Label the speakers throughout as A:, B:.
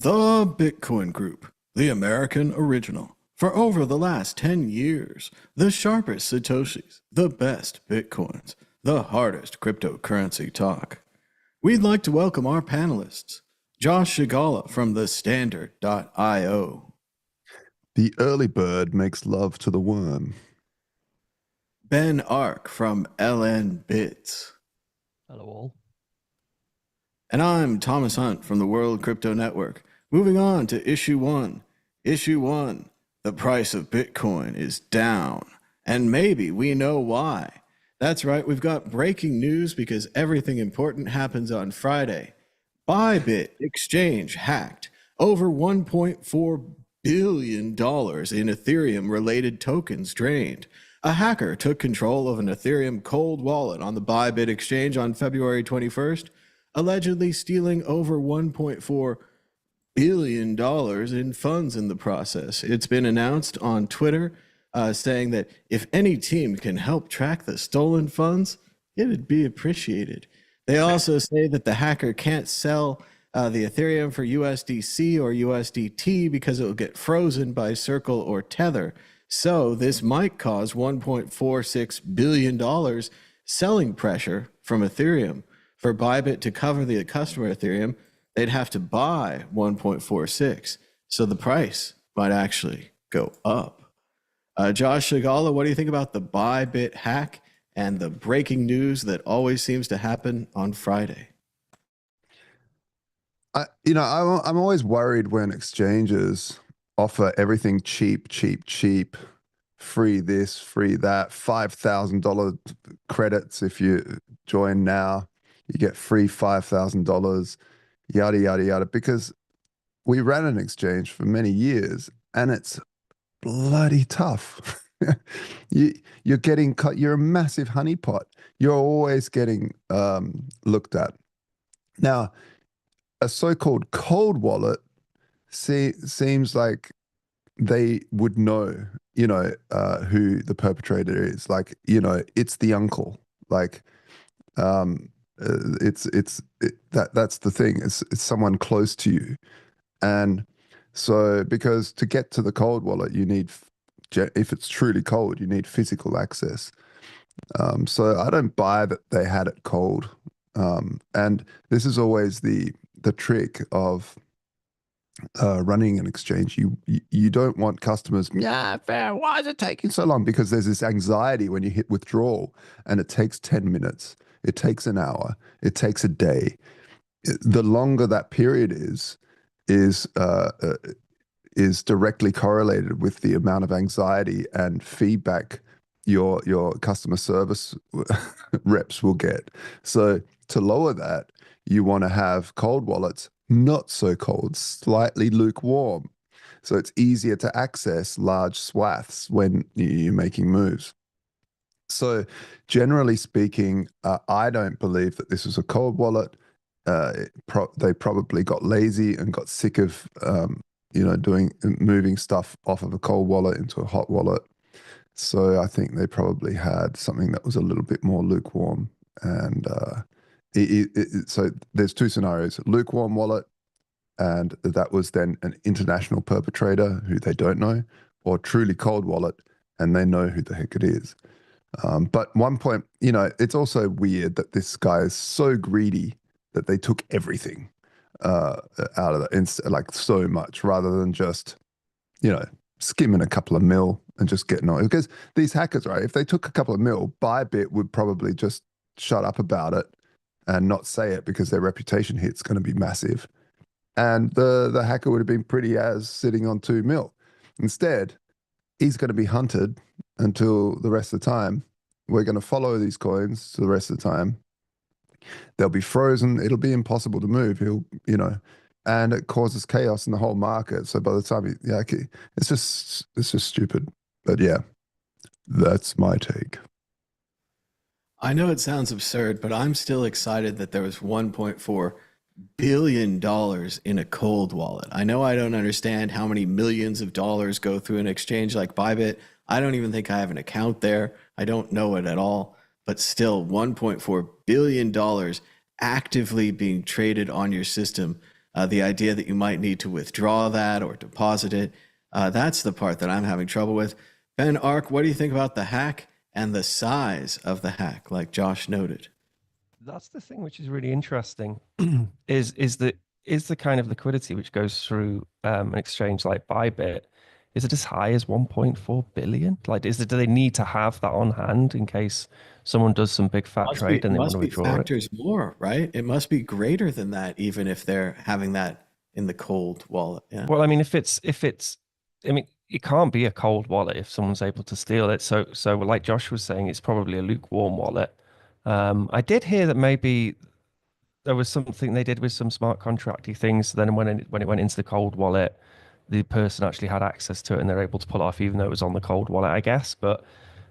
A: The Bitcoin Group, the American original. For over the last 10 years, the sharpest Satoshis, the best Bitcoins, the hardest cryptocurrency talk. We'd like to welcome our panelists, Josh Shigala from the Standard.io.
B: The early bird makes love to the worm.
A: Ben Ark from LN Bits.
C: Hello all.
A: And I'm Thomas Hunt from the World Crypto Network. Moving on to issue one. Issue one, the price of Bitcoin is down. And maybe we know why. That's right, we've got breaking news because everything important happens on Friday. Bybit exchange hacked. Over $1.4 billion in Ethereum-related tokens drained. A hacker took control of an Ethereum cold wallet on the Bybit exchange on February 21st, allegedly stealing over $1.4 billion in funds in the process. It's been announced on Twitter saying that if any team can help track the stolen funds, it would be appreciated. They also say that the hacker can't sell the Ethereum for USDC or USDT because it will get frozen by Circle or Tether. So this might cause $1.46 billion selling pressure from Ethereum. For Bybit to cover the customer Ethereum, they'd have to buy 1.46. So the price might actually go up. Josh Shigala, what do you think about the Bybit hack and the breaking news that always seems to happen on Friday?
B: I'm always worried when exchanges offer everything cheap, free this, free that, $5,000 credits if you join now. You get free $5,000, yada, yada, yada, because we ran an exchange for many years and it's bloody tough. You're getting cut. You're a massive honeypot. You're always getting looked at. Now, a so-called cold wallet seems like they would know, who the perpetrator is. Like, it's the uncle. Like, that's the thing. It's someone close to you, and so because to get to the cold wallet, you need, if it's truly cold, you need physical access. So I don't buy that they had it cold, and this is always the trick of running an exchange. You don't want customers, yeah, fair, why is it taking so long? Because there's this anxiety when you hit withdrawal and it takes 10 minutes. It takes an hour. It takes a day. The longer that period is directly correlated with the amount of anxiety and feedback your customer service reps will get. So to lower that, you want to have cold wallets not so cold, slightly lukewarm. So it's easier to access large swaths when you're making moves. So generally speaking, I don't believe that this was a cold wallet. They probably got lazy and got sick of, moving stuff off of a cold wallet into a hot wallet. So I think they probably had something that was a little bit more lukewarm. And so there's two scenarios: lukewarm wallet, and that was then an international perpetrator who they don't know, or truly cold wallet, and they know who the heck it is. But one point, it's also weird that this guy is so greedy that they took everything out of it, like so much, rather than just, skimming a couple of mil and just getting on. Because these hackers, right, if they took a couple of mil, Bybit would probably just shut up about it and not say it because their reputation hit's going to be massive. And the hacker would have been pretty as sitting on 2 mil. Instead, he's going to be hunted until the rest of the time. We're going to follow these coins to the rest of the time. They'll be frozen. It'll be impossible to move. And it causes chaos in the whole market. So by the time it's just stupid. But yeah, that's my take.
A: I know it sounds absurd, but I'm still excited that there was $1.4 billion in a cold wallet. I know I don't understand how many millions of dollars go through an exchange like Bybit. I don't even think I have an account there. I don't know it at all. But still, $1.4 billion actively being traded on your system the idea that you might need to withdraw that or deposit it. That's the part that I'm having trouble with. Ben Ark, what do you think about the hack and the size of the hack, like Josh noted?
C: That's the thing which is really interesting, is the kind of liquidity which goes through an exchange like Bybit, is it as high as 1.4 billion? Like, do they need to have that on hand in case someone does some big fat trade and they want to withdraw it?
A: Factors more, right? It must be greater than that, even if they're having that in the cold wallet. Yeah.
C: Well, I mean, I mean, it can't be a cold wallet if someone's able to steal it. So like Josh was saying, it's probably a lukewarm wallet. I did hear that maybe there was something they did with some smart contracty things. Then when it went into the cold wallet, the person actually had access to it and they're able to pull it off, even though it was on the cold wallet, I guess. But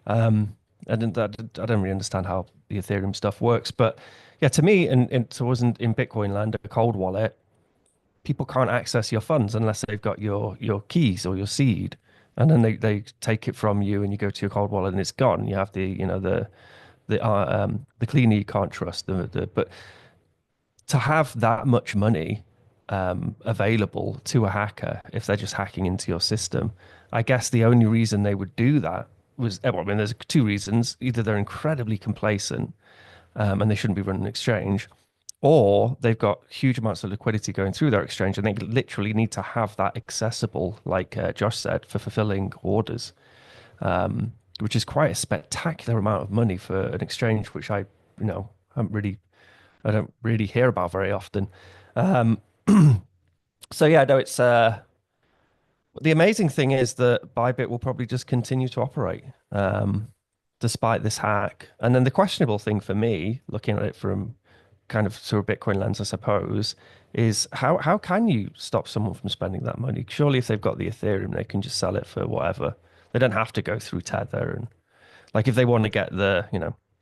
C: I don't really understand how the Ethereum stuff works. But yeah, to me, and it wasn't in Bitcoin land, a cold wallet, people can't access your funds unless they've got your keys or your seed, and then they take it from you and you go to your cold wallet and it's gone. You have the cleaner you can't trust. But to have that much money available to a hacker if they're just hacking into your system, I guess the only reason they would do that was, well, I mean, there's two reasons. Either they're incredibly complacent and they shouldn't be running an exchange, or they've got huge amounts of liquidity going through their exchange and they literally need to have that accessible, like Josh said, for fulfilling orders, which is quite a spectacular amount of money for an exchange, which I don't really hear about very often. So yeah, no, it's the amazing thing is that Bybit will probably just continue to operate despite this hack. And then the questionable thing for me, looking at it from kind of through a Bitcoin lens, I suppose, is how can you stop someone from spending that money? Surely if they've got the Ethereum, they can just sell it for whatever. They don't have to go through Tether, and like if they want to get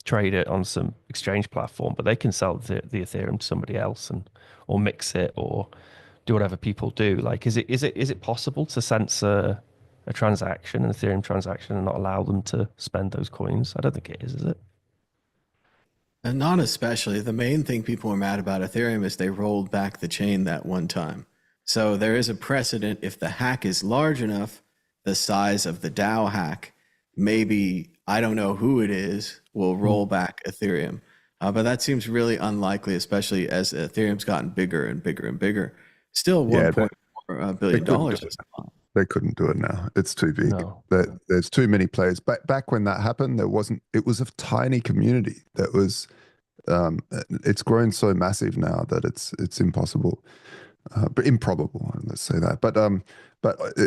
C: trade it on some exchange platform, but they can sell the Ethereum to somebody else or mix it or do whatever people do. Like, is it possible to censor a transaction, an Ethereum transaction, and not allow them to spend those coins? I don't think it is it?
A: And not especially. The main thing people are mad about Ethereum is they rolled back the chain that one time. So there is a precedent. If the hack is large enough, the size of the DAO hack, maybe, I don't know who it is, will roll back Ethereum. But that seems really unlikely, especially as Ethereum's gotten bigger and bigger and bigger. Still $1.4 billion is a lot.
B: They couldn't do it now. It's too big.
C: No.
B: There's too many players. Back when that happened, it was a tiny community that was, it's grown so massive now that it's impossible, but improbable, let's say that. But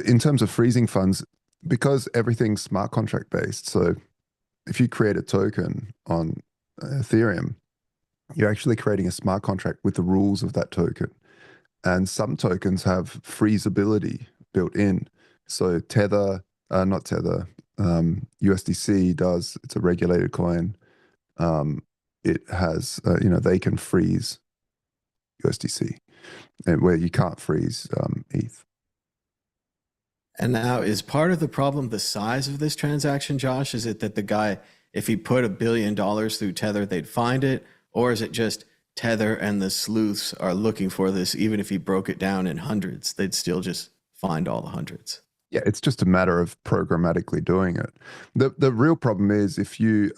B: in terms of freezing funds, because everything's smart contract based, so if you create a token on Ethereum, you're actually creating a smart contract with the rules of that token. And some tokens have freezability built in. So not Tether, USDC does. It's a regulated coin. It has, they can freeze USDC, and where you can't freeze ETH.
A: And now, is part of the problem the size of this transaction, Josh? Is it that the guy, if he put $1 billion through Tether, they'd find it? Or is it just Tether and the sleuths are looking for this? Even if he broke it down in hundreds, they'd still just find all the hundreds.
B: Yeah, it's just a matter of programmatically doing it. The real problem is if you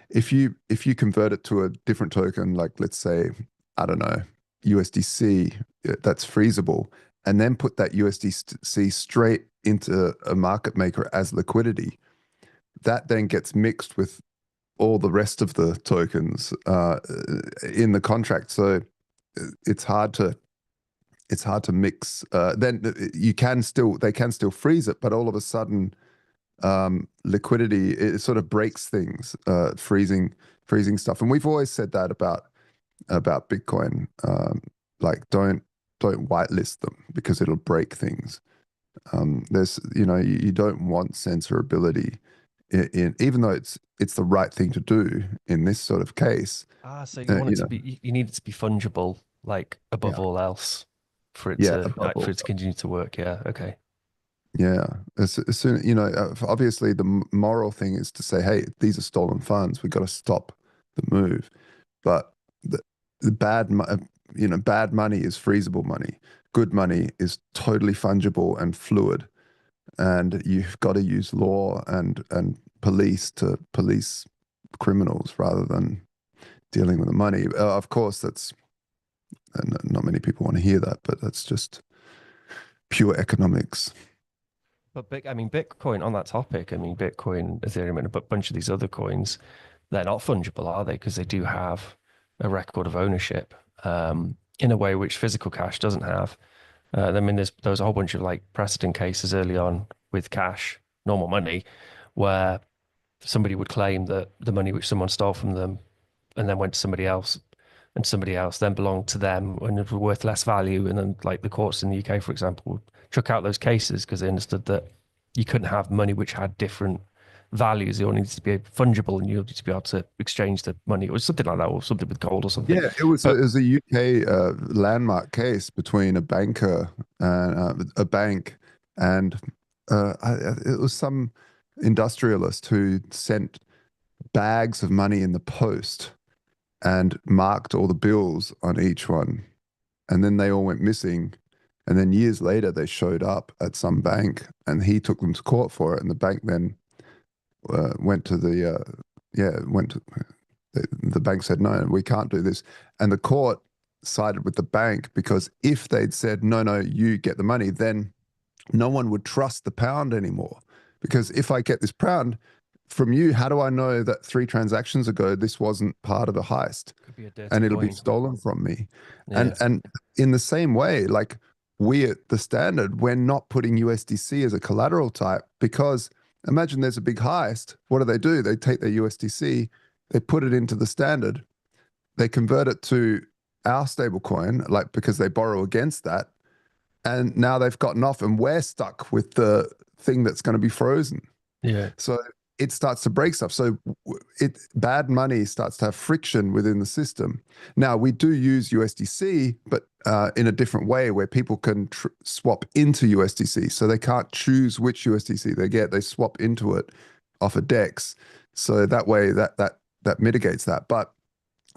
B: if you convert it to a different token, like let's say, I don't know, USDC, that's freezable, and then put that USDC straight into a market maker as liquidity, that then gets mixed with all the rest of the tokens in the contract. So it's hard to mix. Then they can still freeze it, but all of a sudden liquidity, it sort of breaks things, freezing stuff. And we've always said that about Bitcoin, like don't whitelist them because it'll break things. There's you don't want censorability in even though it's the right thing to do in this sort of case.
C: So you want it to be, you need it to be fungible, like above all else, for it to continue to work. Yeah. Okay.
B: Yeah. As soon, obviously the moral thing is to say, hey, these are stolen funds. We've got to stop the move. But the bad money is freezable money. Good money is totally fungible and fluid. And you've got to use law and police to police criminals rather than dealing with the money. Of course, and not many people want to hear that, but that's just pure economics.
C: But Bitcoin, on that topic, Bitcoin, Ethereum, and a bunch of these other coins, they're not fungible, are they? Because they do have a record of ownership in a way which physical cash doesn't have. There was a whole bunch of like precedent cases early on with cash, normal money, where somebody would claim that the money which someone stole from them and then went to somebody else, and somebody else then belonged to them and it was worth less value. And then like the courts in the UK, for example, chuck out those cases because they understood that you couldn't have money which had different values. It all needs to be fungible and you need to be able to exchange the money. It was something like that, or something with gold or something.
B: Yeah, it was a UK landmark case between a banker and a bank and it was some industrialist who sent bags of money in the post and marked all the bills on each one. And then they all went missing. And then years later, they showed up at some bank and he took them to court for it. And the bank then went to the bank said, no, we can't do this. And the court sided with the bank because if they'd said, no, you get the money, then no one would trust the pound anymore. Because if I get this pound from you, how do I know that 3 transactions ago this wasn't part of a heist?
C: Could be a dirty
B: and it'll
C: coin.
B: be stolen from me.
C: Yeah.
B: And in the same way, like we at the Standard, we're not putting USDC as a collateral type because imagine there's a big heist. What do? They take their USDC, they put it into the Standard, they convert it to our stable coin, like because they borrow against that. And now they've gotten off and we're stuck with the thing that's going to be frozen.
C: Yeah.
B: So it starts to break stuff. So bad money starts to have friction within the system. Now we do use USDC, but in a different way where people can swap into USDC. So they can't choose which USDC they get. They swap into it off a DEX. So that way that mitigates that. But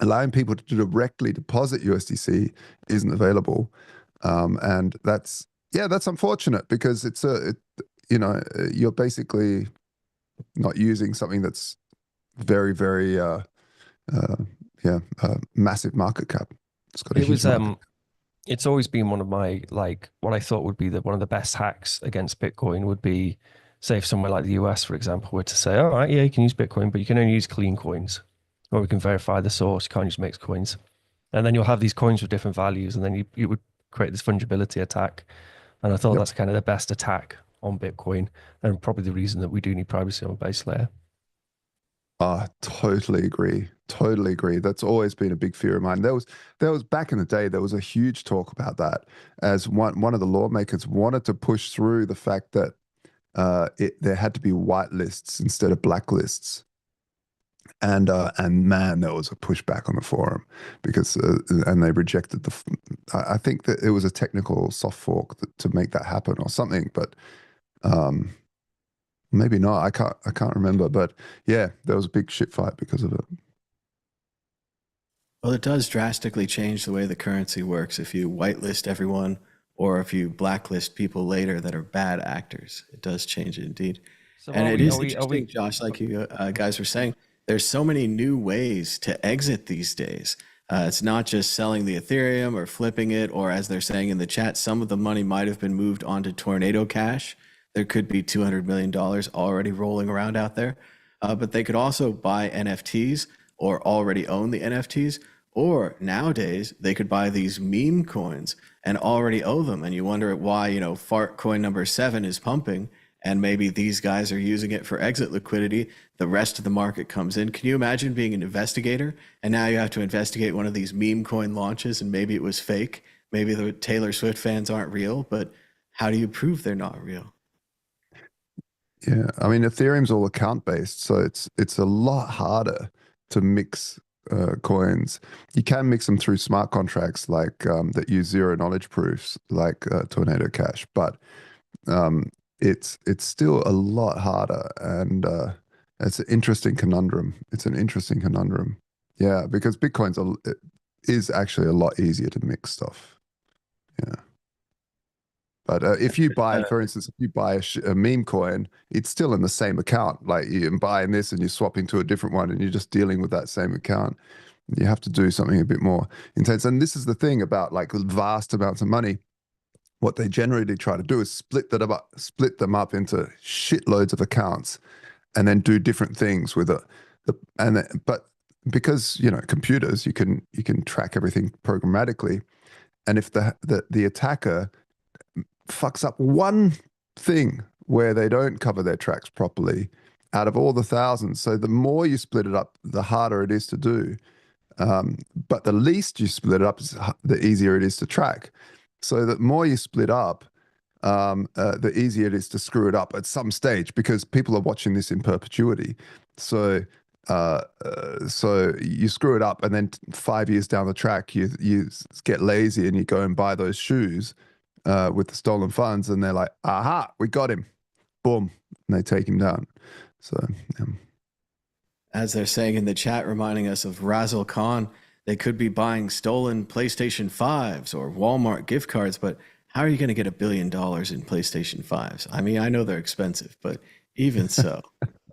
B: allowing people to directly deposit USDC isn't available. And that's unfortunate because you're basically not using something that's very, very, massive market cap. It's got a huge market cap.
C: It's always been one of my, like, what I thought would be one of the best hacks against Bitcoin would be, say, if somewhere like the US, for example, were to say, all right, yeah, you can use Bitcoin, but you can only use clean coins, or we can verify the source. You can't use mixed coins. And then you'll have these coins with different values, and then you would create this fungibility attack. And I thought that's kind of the best attack on Bitcoin, and probably the reason that we do need privacy on a base layer.
B: Totally agree. Totally agree. That's always been a big fear of mine. There was back in the day, there was a huge talk about that as one of the lawmakers wanted to push through the fact that there had to be white lists instead of black lists. And man, there was a pushback on the forum because and they rejected I think that it was a technical soft fork to make that happen or something, but maybe not. I can't remember, but yeah, there was a big shit fight because of it.
A: Well, it does drastically change the way the currency works if you whitelist everyone or if you blacklist people later that are bad actors. It does change it indeed.
C: So
A: and it is interesting, Josh, like you guys were saying, there's so many new ways to exit these days. It's not just selling the Ethereum or flipping it, or as they're saying in the chat, some of the money might have been moved onto Tornado Cash. There could be $200 million already rolling around out there. But they could also buy NFTs or already own the NFTs. Or nowadays, they could buy these meme coins and already owe them. And you wonder why, fart coin number 7 is pumping. And maybe these guys are using it for exit liquidity. The rest of the market comes in. Can you imagine being an investigator? And now you have to investigate one of these meme coin launches and maybe it was fake. Maybe the Taylor Swift fans aren't real, but how do you prove they're not real?
B: Yeah, I mean, Ethereum's all account-based, so it's a lot harder to mix coins. You can mix them through smart contracts like that use zero knowledge proofs like Tornado Cash, but it's still a lot harder, and it's an interesting conundrum. It's an interesting conundrum. Yeah, because Bitcoin's is actually a lot easier to mix stuff. Yeah. But if you buy, for instance, if you buy a meme coin, it's still in the same account. Like you're buying this and you're swapping to a different one and you're just dealing with that same account. You have to do something a bit more intense. And this is the thing about like vast amounts of money. What they generally try to do is split them up into shitloads of accounts and then do different things with it. But because, you know, computers, you can track everything programmatically. And if the attacker fucks up one thing where they don't cover their tracks properly out of all the thousands, so the more you split it up, the harder it is to do. But the least you split it up, the easier it is to track. So the more you split up, the easier it is to screw it up at some stage, because people are watching this in perpetuity. So so you screw it up, and then 5 years down the track, you get lazy and you go and buy those shoes with the stolen funds, and they're like, aha, we got him. Boom. And they take him down. So,
A: As they're saying in the chat, reminding us of Razzle Khan, they could be buying stolen PlayStation 5s or Walmart gift cards, but how are you going to get $1 billion in PlayStation 5s? I mean, I know they're expensive, but even so.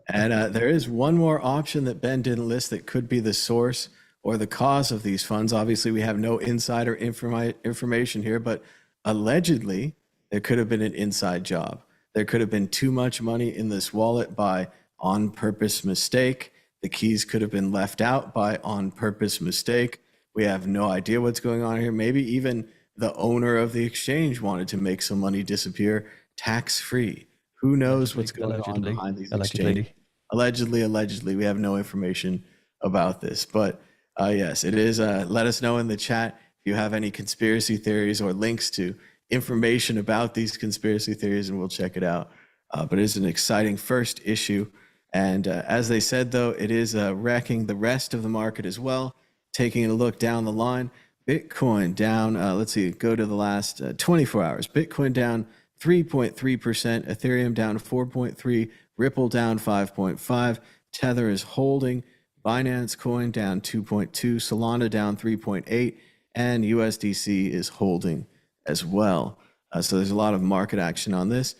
A: And there is one more option that Ben didn't list that could be the source or the cause of these funds. Obviously, we have no insider information here, but allegedly, there could have been an inside job. There could have been too much money in this wallet by on-purpose mistake. The keys could have been left out by on-purpose mistake. We have no idea what's going on here. Maybe even the owner of the exchange wanted to make some money disappear tax-free. Who knows what's going on behind these exchanges? Allegedly. We have no information about this. But yes, it is. Let us know in the chat if you have any conspiracy theories or links to information about these conspiracy theories, and we'll check it out. But it is an exciting first issue. And as they said, though, it is wrecking the rest of the market as well. Taking a look down the line, Bitcoin down, let's see, go to the last 24 hours. Bitcoin down 3.3%, Ethereum down 4.3%, Ripple down 5.5%, Tether is holding, Binance Coin down 2.2%, Solana down 3.8%, and USDC is holding as well. So there's a lot of market action on this.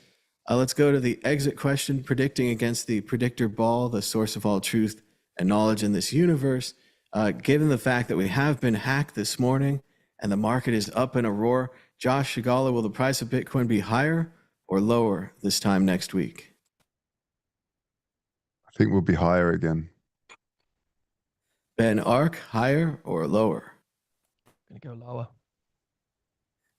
A: Let's go to the exit question, predicting against the predictor ball, the source of all truth and knowledge in this universe. Given the fact that we have been hacked this morning and the market is up in a roar, Josh Shigala, will the price of Bitcoin be higher or lower this time next week?
B: I think we'll be higher again.
A: Ben Ark, higher or lower?
C: Gonna go lower.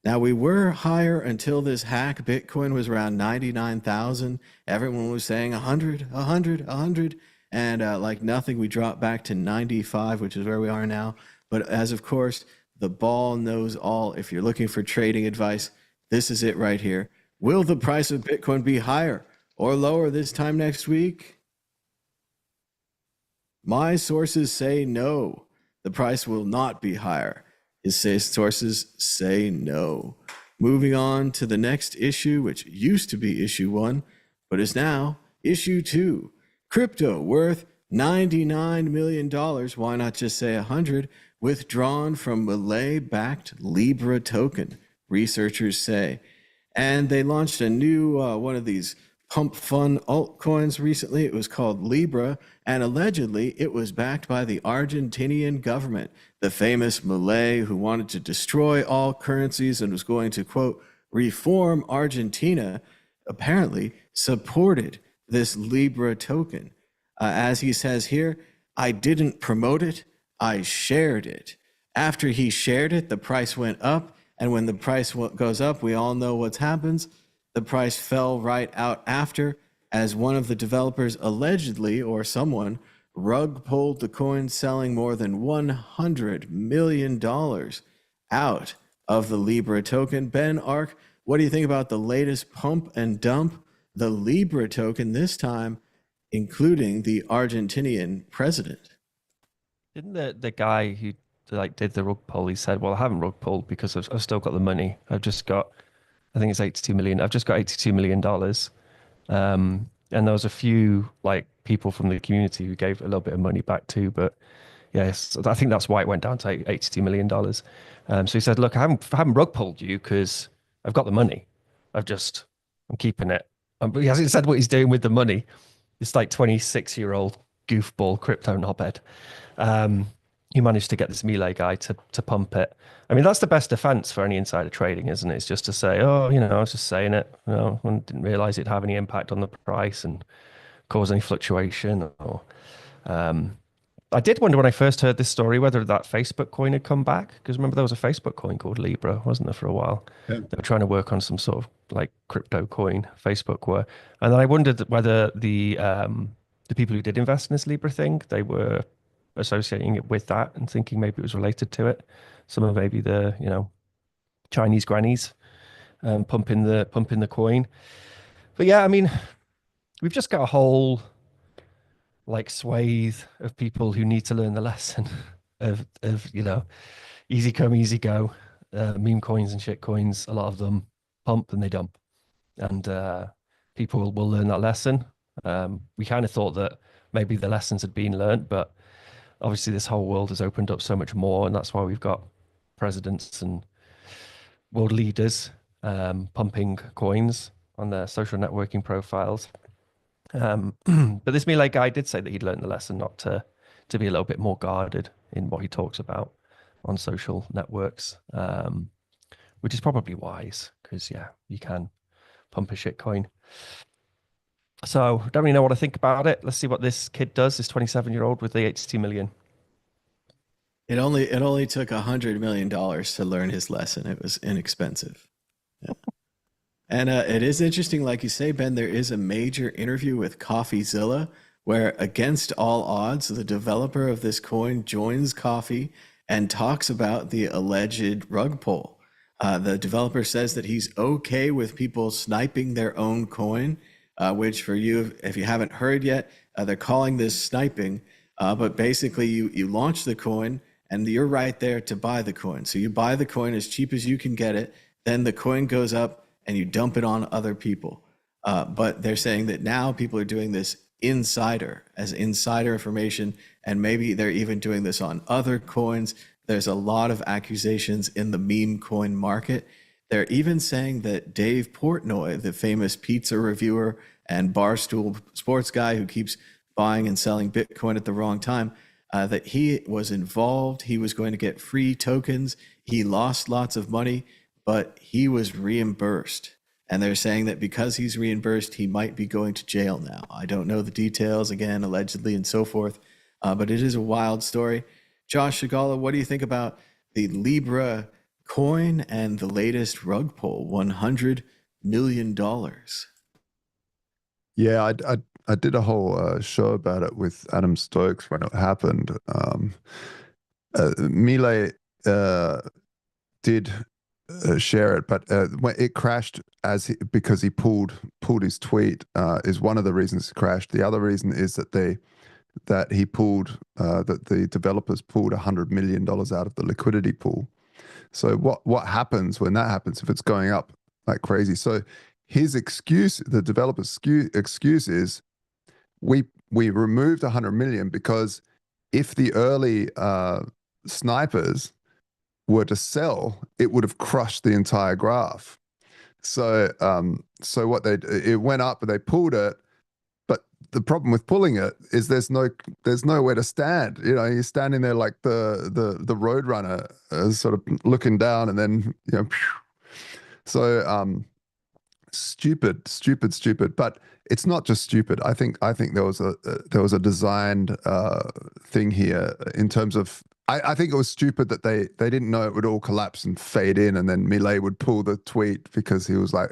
A: Now, we were higher until this hack. Bitcoin was around 99,000. Everyone was saying 100, 100, 100. And like nothing, we dropped back to 95, which is where we are now. But as of course, the ball knows all. If you're looking for trading advice, this is it right here. Will the price of Bitcoin be higher or lower this time next week? My sources say no. The price will not be higher. His sources say no. Moving on to the next issue, which used to be issue 1, but is now issue 2. Crypto worth $99 million. Why not just say 100? Withdrawn from Milei-backed Libra token, researchers say. And they launched a new one of these pump fun altcoins recently. It was called Libra, and allegedly it was backed by the Argentinian government, the famous Milei, who wanted to destroy all currencies and was going to, quote, reform Argentina, apparently supported this Libra token. As he says here, I didn't promote it, I shared it. After he shared it, the price went up, and when the price goes up, we all know what happens. The price fell right out after, as one of the developers allegedly, or someone, rug pulled the coin, selling more than $100 million out of the Libra token. Ben Ark, what do you think about the latest pump and dump? The Libra token, this time including the Argentinian president.
C: Didn't the guy who like did the rug pull, he said, well, I haven't rug pulled because I've still got the money. I've just got, I think it's 82 million. I've just got $82 million. And there was a few like people from the community who gave a little bit of money back too, but Yes, I think that's why it went down to $82 million. So he said, look, I haven't rug pulled you because I've got the money. I'm keeping it. But he hasn't said what he's doing with the money. It's like 26-year-old goofball crypto knobhead. He managed to get this Milei guy to pump it. I mean, that's the best defense for any insider trading, isn't it? It's just to say, oh, I was just saying it. I didn't realize it'd have any impact on the price and cause any fluctuation. Or I did wonder when I first heard this story whether that Facebook coin had come back, because remember there was a Facebook coin called Libra, wasn't there, for a while?
B: Yeah.
C: They were trying to work on some sort of like crypto coin. Facebook were, and then I wondered whether the people who did invest in this Libra thing, they were associating it with that and thinking maybe it was related to it. Some of maybe the Chinese grannies pumping the coin. But yeah, I mean, we've just got a whole like swathe of people who need to learn the lesson of easy come, easy go. Meme coins and shit coins, a lot of them pump and they dump. And people will learn that lesson. We kind of thought that maybe the lessons had been learned, but obviously this whole world has opened up so much more, and that's why we've got presidents and world leaders pumping coins on their social networking profiles. But this Milei guy did say that he'd learned the lesson not to be a little bit more guarded in what he talks about on social networks, which is probably wise because, yeah, you can pump a shit coin. So don't really know what to think about it. Let's see what this kid does, this 27-year-old with the 82 million.
A: It only took $100 million to learn his lesson. It was inexpensive. Yeah. And it is interesting, like you say, Ben, there is a major interview with CoffeeZilla where, against all odds, the developer of this coin joins Coffee and talks about the alleged rug pull. The developer says that he's okay with people sniping their own coin, which for you, if you haven't heard yet, they're calling this sniping. But basically, you launch the coin and you're right there to buy the coin. So you buy the coin as cheap as you can get it. Then the coin goes up and you dump it on other people. But they're saying that now people are doing this insider information, and maybe they're even doing this on other coins. There's a lot of accusations in the meme coin market. They're even saying that Dave Portnoy, the famous pizza reviewer and Barstool sports guy who keeps buying and selling Bitcoin at the wrong time, that he was involved. He was going to get free tokens. He lost lots of money, but he was reimbursed. And they're saying that because he's reimbursed, he might be going to jail now. I don't know the details, again, allegedly and so forth, but it is a wild story. Josh Shigala, what do you think about the Libra coin and the latest rug pull, $100 million?
B: Yeah, I did a whole show about it with Adam Stokes when it happened. Milei did share it, but when it crashed because he pulled his tweet is one of the reasons it crashed. The other reason is that the developers pulled $100 million out of the liquidity pool. So what happens when that happens if it's going up like crazy? So his excuse, the developer's excuse is we removed 100 million because if the early snipers were to sell, it would have crushed the entire graph. So it went up and they pulled it, but the problem with pulling it is there's nowhere to stand. You're standing there like the road runner, sort of looking down, and then so stupid. But it's not just stupid. I think there was a designed thing here in terms of. I think it was stupid that they didn't know it would all collapse and fade in, and then Milei would pull the tweet because he was like,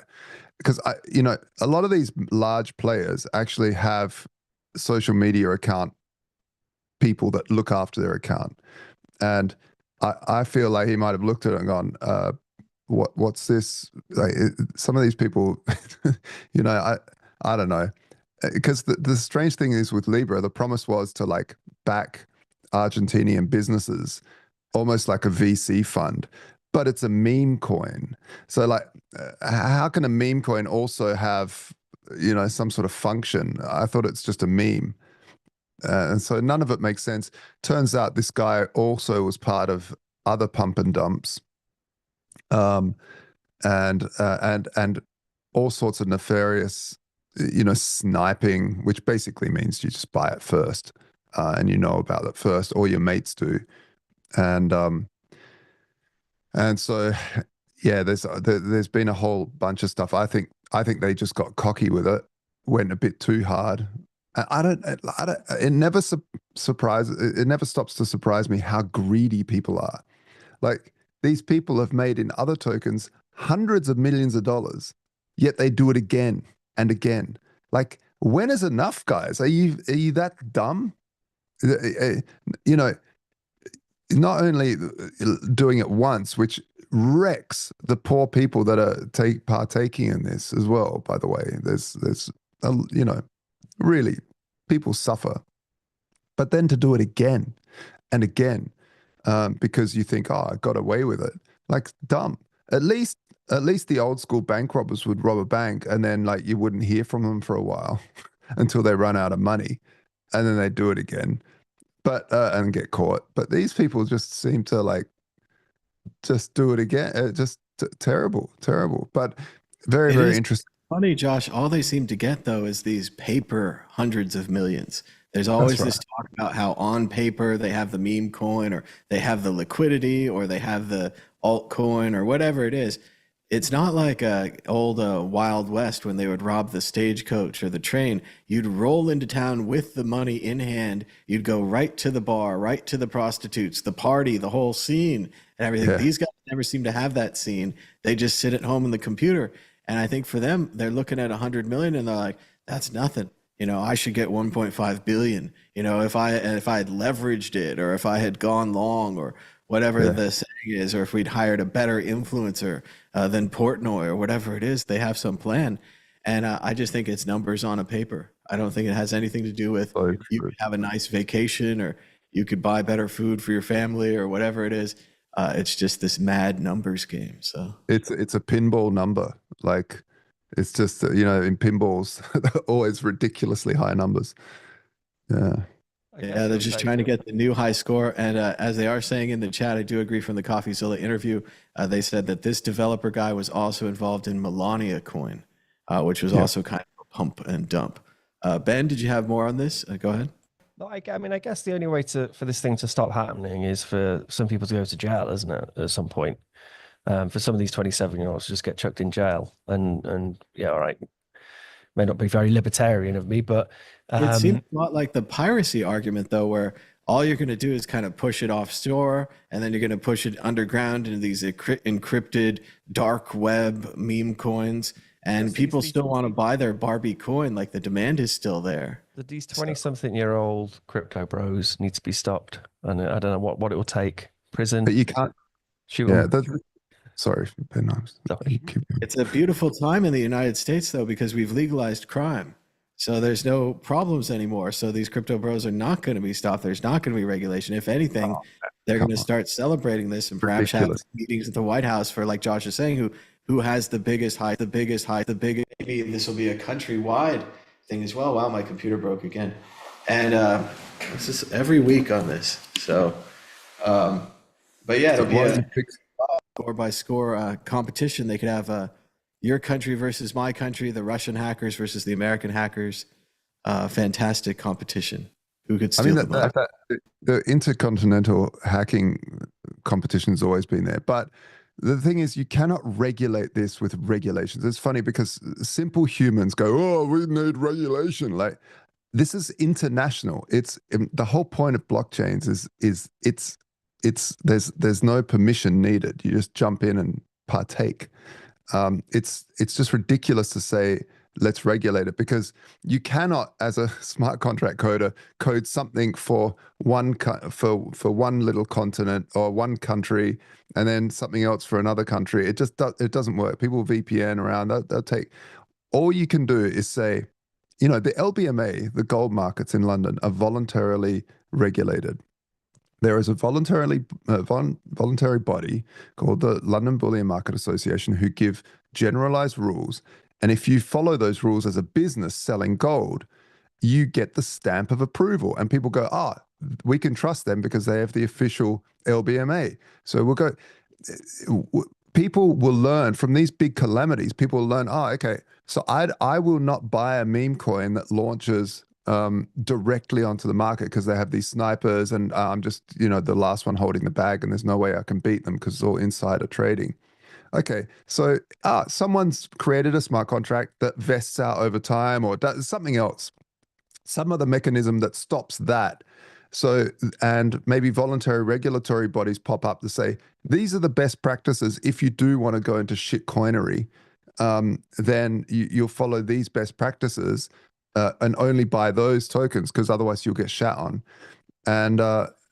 B: because a lot of these large players actually have social media account people that look after their account, and I feel like he might have looked at it and gone, what's this? Like some of these people, I don't know, because the strange thing is with Libra, the promise was to like back Argentinian businesses, almost like a VC fund, but it's a meme coin. So like, how can a meme coin also have, some sort of function? I thought it's just a meme. And so none of it makes sense. Turns out this guy also was part of other pump and dumps, and all sorts of nefarious, sniping, which basically means you just buy it first, and you know about it first, or your mates do, and so yeah, there's been a whole bunch of stuff. I think they just got cocky with it, went a bit too hard. I don't. It never surprises. It never stops to surprise me how greedy people are. Like, these people have made in other tokens hundreds of millions of dollars, yet they do it again and again. Like, when is enough, guys? Are you that dumb? Not only doing it once, which wrecks the poor people that are partaking in this as well. By the way, there's really, people suffer, but then to do it again and again, because you think, oh, I got away with it, like, dumb. At least the old school bank robbers would rob a bank, and then, like, you wouldn't hear from them for a while until they run out of money, and then they do it again, but and get caught. But these people just seem to, like, just do it again. Just terrible, but very, very interesting.
A: Funny, Josh, all they seem to get, though, is these paper hundreds of millions. There's always this talk about how on paper they have the meme coin, or they have the liquidity, or they have the altcoin, or whatever it is. It's not like old Wild West when they would rob the stagecoach or the train. You'd roll into town with the money in hand. You'd go right to the bar, right to the prostitutes, the party, the whole scene and everything. Yeah. These guys never seem to have that scene. They just sit at home in the computer. And I think for them, they're looking at 100 million and they're like, that's nothing. I should get 1.5 billion. If I had leveraged it, or if I had gone long, or whatever the saying is, or if we'd hired a better influencer than Portnoy, or whatever it is, they have some plan. And I just think it's numbers on a paper. I don't think it has anything to do with you could have a nice vacation, or you could buy better food for your family, or whatever it is. It's just this mad numbers game. So
B: it's a pinball number. Like, it's just, in pinballs, always ridiculously high numbers. Yeah.
A: Yeah, they're just trying to get the new high score. And as they are saying in the chat, I do agree from the CoffeeZilla interview, they said that this developer guy was also involved in MileiCoin, which was also kind of a pump and dump. Ben, did you have more on this? Go ahead.
C: No, I mean, I guess the only way for this thing to stop happening is for some people to go to jail, isn't it, at some point? For some of these 27-year-olds to just get chucked in jail. And yeah, all right, may not be very libertarian of me, but
A: it seems a lot like the piracy argument, though, where all you're going to do is kind of push it offshore, and then you're going to push it underground into these encrypted dark web meme coins, and people still want to buy their Barbie coin. Like, the demand is still there.
C: These 20-something-year-old crypto bros need to be stopped, and I don't know what it will take. Prison.
B: But you can't
C: shoot them.
B: Sorry, Ben.
A: It's a beautiful time in the United States, though, because we've legalized crime. So there's no problems anymore. So these crypto bros are not going to be stopped. There's not going to be regulation. If anything, they're going to start celebrating this, and perhaps have meetings at the White House for, like Josh is saying, who has the biggest. Maybe this will be a countrywide thing as well. Wow, my computer broke again. And this is every week on this. So, but yeah, it'll be a score by score competition. They could have your country versus my country, the Russian hackers versus the American hackers. Fantastic competition. Who could steal
B: the intercontinental hacking competition has always been there. But the thing is, you cannot regulate this with regulations. It's funny because simple humans go, oh, we need regulation. Like, this is international. It's the whole point of blockchains is there's no permission needed. You just jump in and partake. It's just ridiculous to say let's regulate it, because you cannot, as a smart contract coder, code something for one little continent or one country, and then something else for another country. It doesn't work. People VPN around. They'll take. All you can do is say, the LBMA, the gold markets in London, are voluntarily regulated. There is a voluntary body called the London Bullion Market Association who give generalized rules. And if you follow those rules as a business selling gold, you get the stamp of approval, and people go, "Ah, we can trust them because they have the official LBMA." So we'll go. People will learn from these big calamities. People will learn, oh, okay, so I will not buy a meme coin that launches directly onto the market because they have these snipers, and I'm just, you know, the last one holding the bag, and there's no way I can beat them because it's all insider trading. Okay, so someone's created a smart contract that vests out over time or does something else, some other mechanism that stops that. So, and maybe voluntary regulatory bodies pop up to say, these are the best practices. If you do want to go into shit coinery, then you'll follow these best practices and only buy those tokens, because otherwise you'll get shat on. And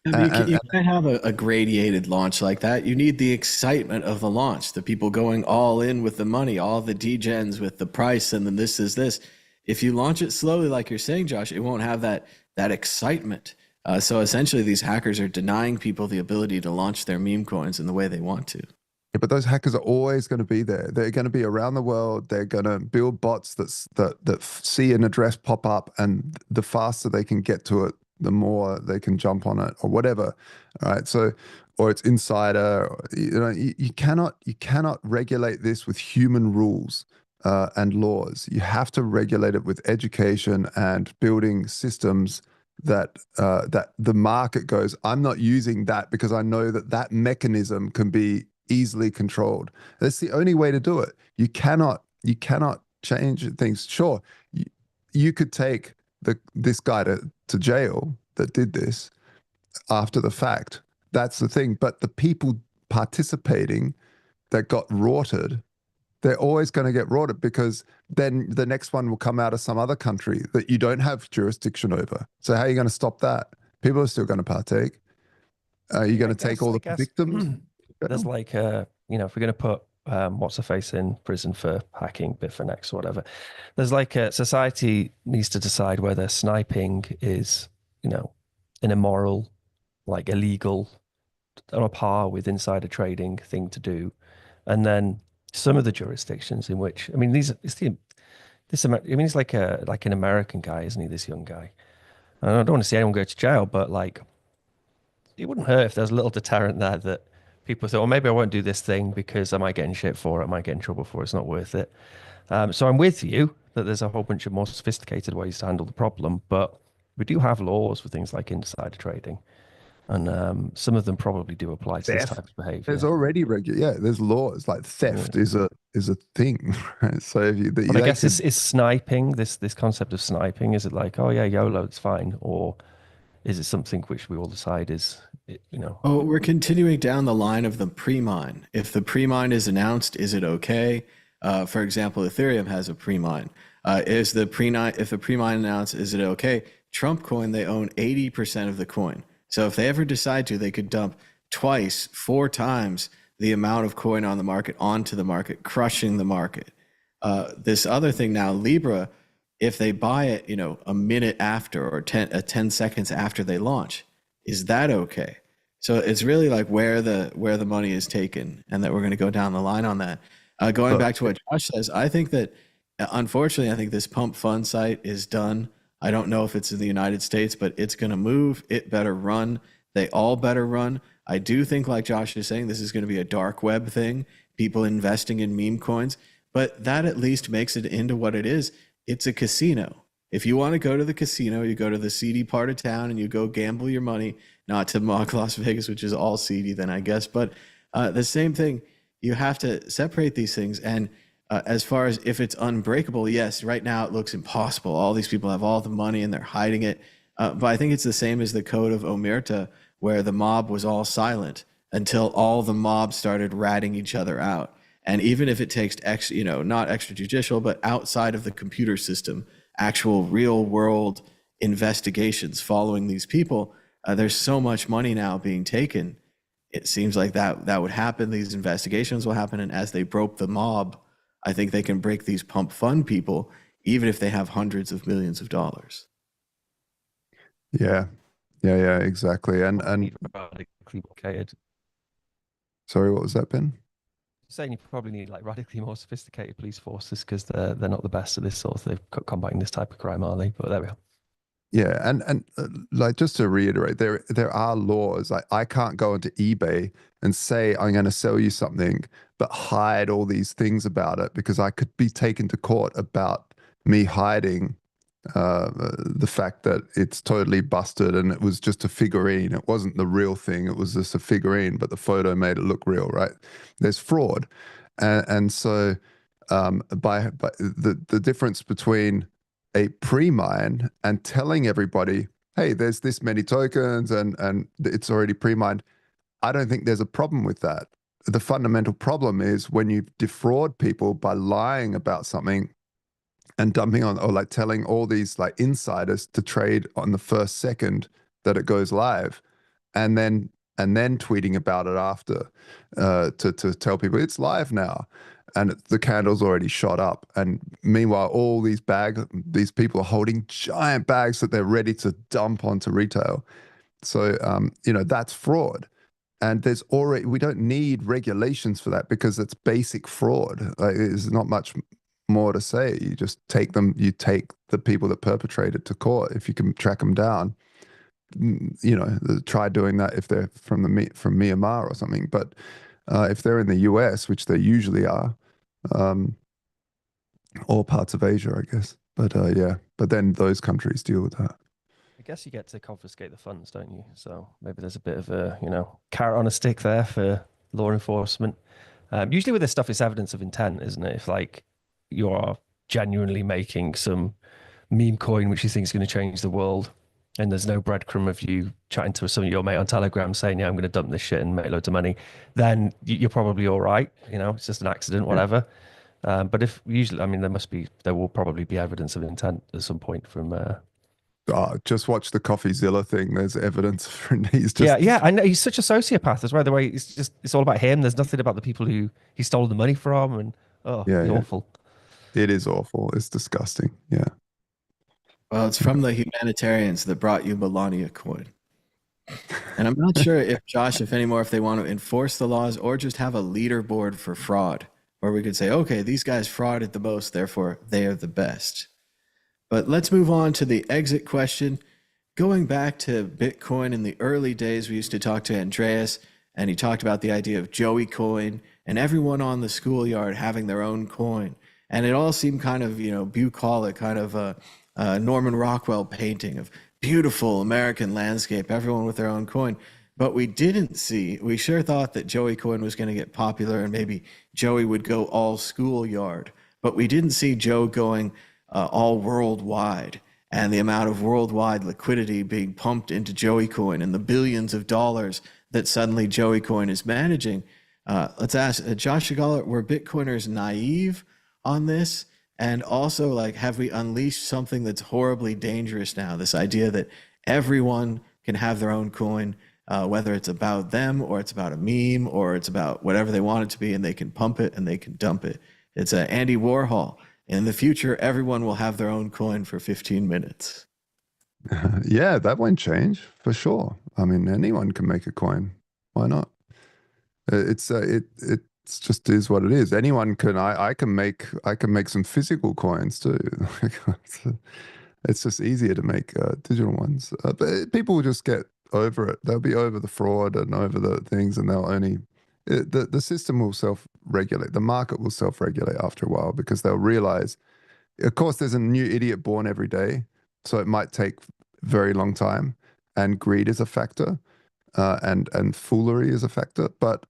A: You can't have a gradated launch like that. You need the excitement of the launch, the people going all in with the money, all the degens with the price, and then this is this. If you launch it slowly, like you're saying, Josh, it won't have that excitement. So essentially, these hackers are denying people the ability to launch their meme coins in the way they want to.
B: Yeah, but those hackers are always going to be there. They're going to be around the world. They're going to build bots that see an address pop up, and the faster they can get to it, the more they can jump on it or whatever. All right. So, or it's insider. You know, you cannot regulate this with human rules and laws. You have to regulate it with education and building systems that that the market goes, I'm not using that because I know that that mechanism can be easily controlled. That's the only way to do it. You cannot change things. Sure, you could take this guy to jail that did this after the fact. That's the thing. But the people participating that got rorted, they're always going to get rorted, because then the next one will come out of some other country that you don't have jurisdiction over. So how are you going to stop that? People are still going to partake. Are you going to take all the victims?
C: There's like, you know, if we're going to put what's her face in prison for hacking Bitfinex or whatever, there's like a society needs to decide whether sniping is, you know, an immoral, like illegal, on a par with insider trading thing to do, and then some of the jurisdictions in which, I mean, he's like an American guy, isn't he? This young guy. And I don't want to see anyone go to jail, but like, it wouldn't hurt if there's a little deterrent there that people thought, well, maybe I won't do this thing because I might get in shit for it, I might get in trouble for it, it's not worth it. So I'm with you that there's a whole bunch of more sophisticated ways to handle the problem, but we do have laws for things like insider trading, and some of them probably do apply to this type of behavior.
B: There's already there's laws, like theft is a thing, right? So if you,
C: but I guess is sniping, this concept of sniping, is it like, oh yeah, YOLO, it's fine, or is it something which we all decide is, you know?
A: Oh, we're continuing down the line of the pre-mine. If the pre-mine is announced, is it okay? For example, Ethereum has a pre-mine. If the pre-mine announced, is it okay? Trump coin, they own 80% of the coin. So if they ever decide to, they could dump twice, 4 times the amount of coin on the market onto the market, crushing the market. This other thing now, Libra, if they buy it, you know, a minute after or 10 seconds after they launch, is that okay? So it's really like where the money is taken, and that we're going to go down the line on that. Going back to what Josh says, I think that, unfortunately, I think this pump fund site is done. I don't know if it's in the United States, but it's going to move. It better run. They all better run. I do think, like Josh is saying, this is going to be a dark web thing, people investing in meme coins, but that at least makes it into what it is. It's a casino. If you want to go to the casino, you go to the seedy part of town and you go gamble your money, not to mock Las Vegas, which is all seedy then, I guess, but the same thing. You have to separate these things. And as far as if it's unbreakable, yes, right now it looks impossible. All these people have all the money and they're hiding it. But I think it's the same as the code of Omerta, where the mob was all silent until all the mobs started ratting each other out. And even if it takes, not extrajudicial, but outside of the computer system, actual real world investigations following these people, there's so much money now being taken. It seems like that would happen. These investigations will happen. And as they broke the mob, I think they can break these pump fund people, even if they have hundreds of millions of dollars.
B: Yeah, exactly. And sorry, what was that, Ben?
C: Saying you probably need like radically more sophisticated police forces because they're not the best at this sort of thing, combating this type of crime, are they? But there we are.
B: Yeah, and like just to reiterate, there are laws. I can't go into eBay and say I'm going to sell you something, but hide all these things about it because I could be taken to court about me hiding the fact that it's totally busted and it was just a figurine. It wasn't the real thing. It was just a figurine, but the photo made it look real, right? There's fraud, and so by the difference between a pre-mine and telling everybody, hey, there's this many tokens and it's already pre-mined. I don't think there's a problem with that. The fundamental problem is when you defraud people by lying about something and dumping on, or like telling all these like insiders to trade on the first second that it goes live, and then tweeting about it after to tell people it's live now, and the candle's already shot up. And meanwhile, all these people are holding giant bags that they're ready to dump onto retail. So that's fraud. And we don't need regulations for that because it's basic fraud. Like, there's not much more to say. You just take the people that perpetrated to court if you can track them down. Try doing that if they're from Myanmar or something. But if they're in the US, which they usually are, or parts of Asia, I guess. But but then those countries deal with that.
C: I guess you get to confiscate the funds, don't you? So maybe there's a bit of a, carrot on a stick there for law enforcement. Usually with this stuff, it's evidence of intent, isn't it? If like you are genuinely making some meme coin, which you think is going to change the world, and there's no breadcrumb of you chatting to some of your mate on Telegram saying, yeah, I'm going to dump this shit and make loads of money, then you're probably all right. It's just an accident, whatever. But if usually, I mean, there will probably be evidence of intent at some point from
B: just watch the CoffeeZilla thing. There's evidence for he's just
C: yeah. I know he's such a sociopath as well. The way it's all about him. There's nothing about the people who he stole the money from, and it's awful.
B: It is awful. It's disgusting. Yeah.
A: Well, it's from the humanitarians that brought you Melania coin. And I'm not sure if they want to enforce the laws or just have a leaderboard for fraud, where we could say, okay, these guys frauded the most, therefore they are the best. But let's move on to the exit question. Going back to Bitcoin in the early days, we used to talk to Andreas, and he talked about the idea of Joey coin and everyone on the schoolyard having their own coin. And it all seemed kind of, bucolic, kind of a Norman Rockwell painting of beautiful American landscape, everyone with their own coin. But we sure thought that Joey coin was going to get popular and maybe Joey would go all schoolyard. But we didn't see Joe going all worldwide, and the amount of worldwide liquidity being pumped into Joey coin and the billions of dollars that suddenly Joey coin is managing. Let's ask Josh Shigala, were Bitcoiners naive on this? And also, like, have we unleashed something that's horribly dangerous now? This idea that everyone can have their own coin, whether it's about them or it's about a meme or it's about whatever they want it to be, and they can pump it and they can dump it. It's Andy Warhol. In the future, everyone will have their own coin for 15 minutes.
B: Yeah, that won't change for sure. I mean, anyone can make a coin. Why not? It's just is what it is. Anyone can. I can make some physical coins too. It's just easier to make digital ones. But people will just get over it. They'll be over the fraud and over the things, and they'll only. The system will self-regulate. The market will self-regulate after a while because they'll realize, of course, there's a new idiot born every day, so it might take very long time, and greed is a factor, and foolery is a factor. But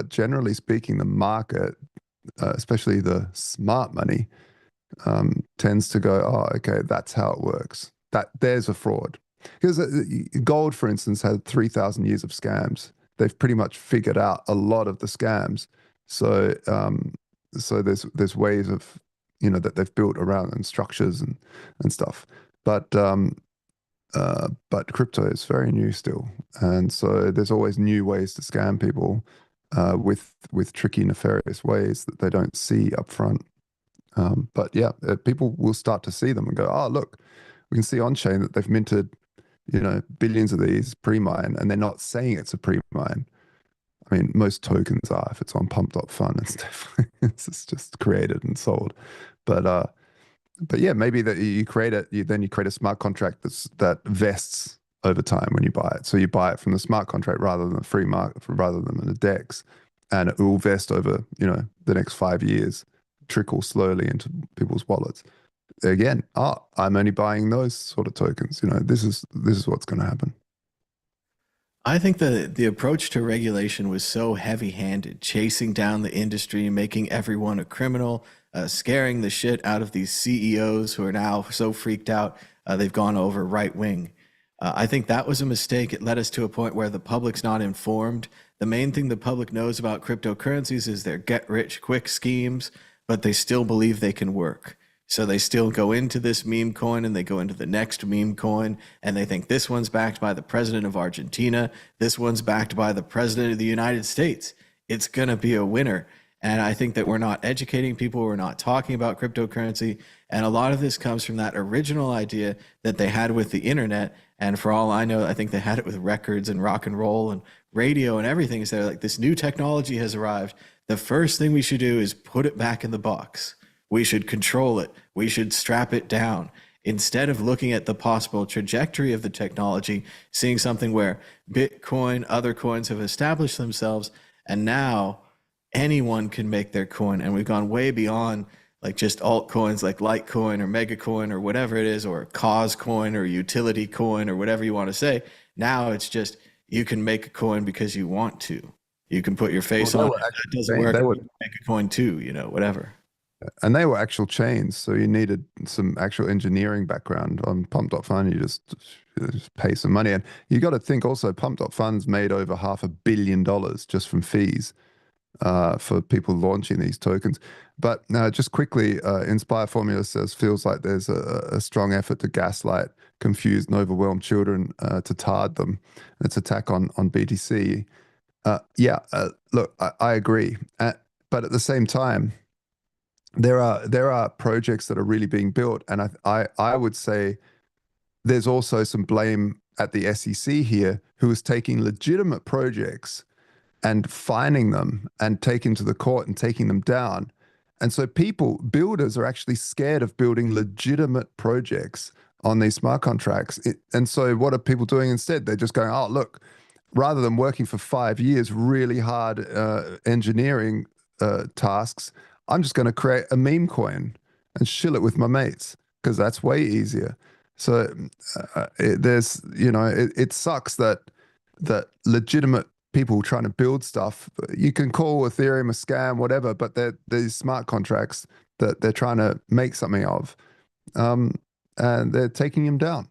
B: generally speaking, the market, especially the smart money, tends to go, oh, okay, that's how it works. There's a fraud. Because gold, for instance, had 3,000 years of scams. They've pretty much figured out a lot of the scams. So there's ways of, that they've built around and structures and stuff. But crypto is very new still. And so there's always new ways to scam people with tricky, nefarious ways that they don't see up front. But yeah, people will start to see them and go, oh, look, we can see on chain that they've minted billions of these pre-mine, and they're not saying it's a pre-mine. I mean, most tokens are if it's on pump.fun and stuff. It's just created and sold. But But yeah, maybe that you create it, then you create a smart contract that vests over time when you buy it. So you buy it from the smart contract rather than the free market, rather than the DEX, and it will vest over, you know, the next 5 years, trickle slowly into people's wallets. Again, I'm only buying those sort of tokens. You know, this is what's going to happen.
A: I think the approach to regulation was so heavy-handed, chasing down the industry, making everyone a criminal, scaring the shit out of these CEOs who are now so freaked out they've gone over right wing. I think that was a mistake. It led us to a point where the public's not informed. The main thing the public knows about cryptocurrencies is their get-rich-quick schemes, but they still believe they can work. So they still go into this meme coin and they go into the next meme coin and they think this one's backed by the president of Argentina. This one's backed by the president of the United States. It's going to be a winner. And I think that we're not educating people. We're not talking about cryptocurrency. And a lot of this comes from that original idea that they had with the internet. And for all I know, I think they had it with records and rock and roll and radio and everything. So they're like, this new technology has arrived. The first thing we should do is put it back in the box. We should control it. We should strap it down. Instead of looking at the possible trajectory of the technology, seeing something where Bitcoin, other coins have established themselves, and now anyone can make their coin. And we've gone way beyond like just altcoins like Litecoin or Megacoin or whatever it is, or cause coin or utility coin or whatever you want to say. Now it's just you can make a coin because you want to. You can put your face on it. That doesn't work. You can make a coin too, you know, whatever.
B: And they were actual chains, so you needed some actual engineering background on Pump.Fun. You just pay some money. And you got to think also, Pump.Fun's made over $500 million just from fees for people launching these tokens. But just quickly, Inspire Formula says, feels like there's a strong effort to gaslight, confuse, and overwhelm children to tard them. It's attack on BTC. Look, I agree. But at the same time, there are projects that are really being built, and I would say there's also some blame at the SEC here, who is taking legitimate projects and fining them and taking to the court and taking them down. And so builders are actually scared of building legitimate projects on these smart contracts. And so what are people doing instead? They're just going, oh, look, rather than working for 5 years, really hard engineering tasks, I'm just going to create a meme coin and shill it with my mates because that's way easier. So it sucks that legitimate people trying to build stuff, you can call Ethereum a scam, whatever, but they're these smart contracts that they're trying to make something of, and they're taking them down.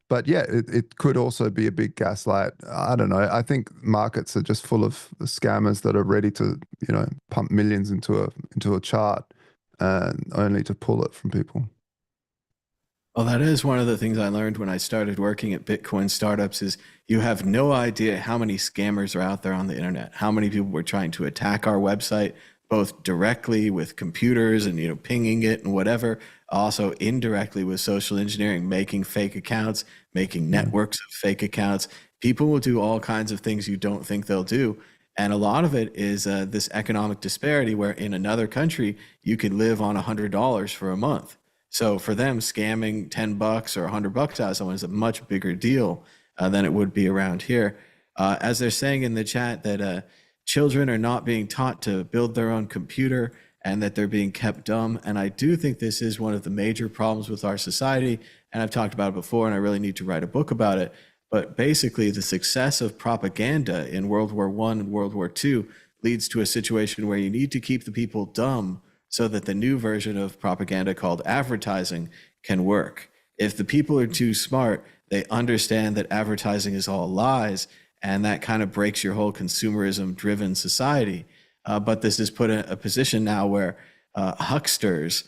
B: But yeah, it could also be a big gaslight. I don't know. I think markets are just full of scammers that are ready to, pump millions into a chart, and only to pull it from people.
A: Well, that is one of the things I learned when I started working at Bitcoin startups is you have no idea how many scammers are out there on the internet, how many people were trying to attack our website, both directly with computers and, pinging it and whatever, also indirectly with social engineering, making fake accounts, making networks of fake accounts. People will do all kinds of things you don't think they'll do. And a lot of it is this economic disparity where in another country, you could live on $100 for a month. So for them, scamming $10 or $100 out of someone is a much bigger deal than it would be around here. As they're saying in the chat that children are not being taught to build their own computer and that they're being kept dumb. And I do think this is one of the major problems with our society. And I've talked about it before, and I really need to write a book about it. But basically, the success of propaganda in World War I and World War II leads to a situation where you need to keep the people dumb so that the new version of propaganda called advertising can work. If the people are too smart, they understand that advertising is all lies, and that kind of breaks your whole consumerism-driven society. But this is put in a position now where hucksters,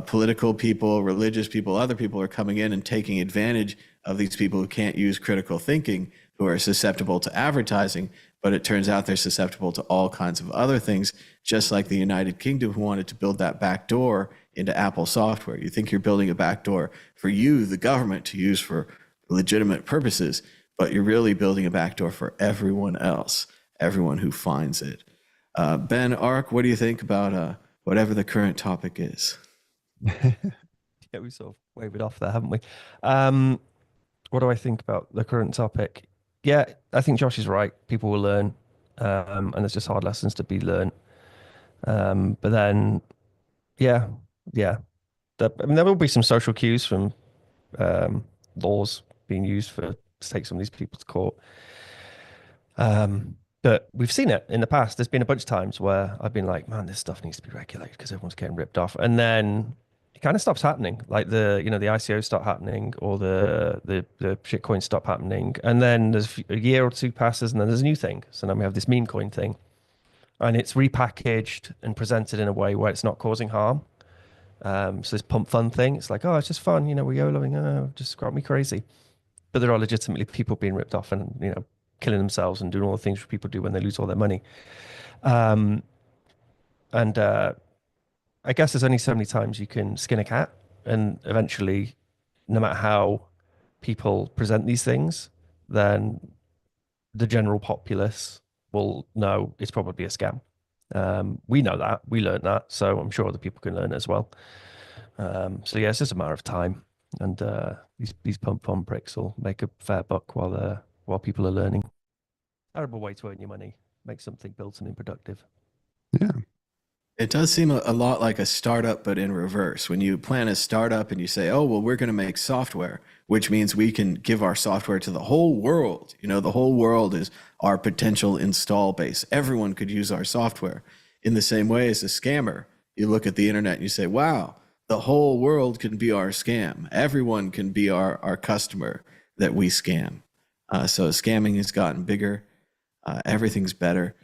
A: political people, religious people, other people are coming in and taking advantage of these people who can't use critical thinking, who are susceptible to advertising, but it turns out they're susceptible to all kinds of other things, just like the United Kingdom, who wanted to build that back door into Apple software. You think you're building a back door for you, the government, to use for legitimate purposes, but you're really building a back door for everyone else, everyone who finds it. Ben, Ark, what do you think about whatever the current topic is?
C: Yeah, we sort of waved it off there, haven't we? What do I think about the current topic? Yeah, I think Josh is right. People will learn, and there's just hard lessons to be learned. But then, yeah, yeah. I mean, there will be some social cues from laws being used to take some of these people to court. But we've seen it in the past. There's been a bunch of times where I've been like, man, this stuff needs to be regulated because everyone's getting ripped off. And then it kind of stops happening. Like the ICOs start happening or the shitcoins stop happening. And then there's a year or two passes and then there's a new thing. So now we have this meme coin thing. And it's repackaged and presented in a way where it's not causing harm. So this pump fun thing, it's like, oh, it's just fun, we're YOLOing, just grab me crazy. But there are legitimately people being ripped off and, killing themselves and doing all the things people do when they lose all their money. I guess there's only so many times you can skin a cat, and eventually, no matter how people present these things, then the general populace will know it's probably a scam. We know that, we learned that, so I'm sure other people can learn it as well. So yeah, it's just a matter of time, and these pump fun pricks will make a fair buck while people are learning. Terrible way to earn your money. Make something built and productive.
B: Yeah.
A: It does seem a lot like a startup, but in reverse. When you plan a startup and you say, oh, well, we're going to make software, which means we can give our software to the whole world. The whole world is our potential install base. Everyone could use our software. In the same way as a scammer, you look at the internet and you say, wow, the whole world can be our scam. Everyone can be our customer that we scam. So scamming has gotten bigger. Everything's better.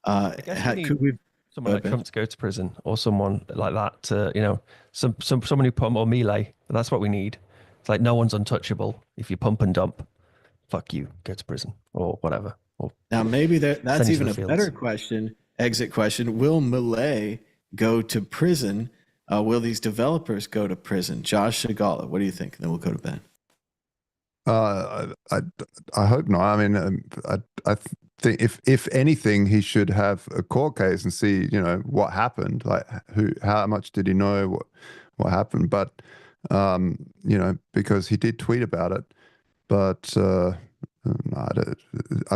C: Could we? Someone like Trump to go to prison, or someone like that to, someone who pump or Milei. That's what we need. It's like no one's untouchable. If you pump and dump, fuck you, go to prison or whatever. Or
A: now maybe that's even a better question. Exit question: will Milei go to prison? Will these developers go to prison? Josh Shigala, what do you think? And then we'll go to Ben.
B: I hope not. I mean, I think if anything, he should have a court case and see, what happened. Like, how much did he know what happened? But because he did tweet about it. But I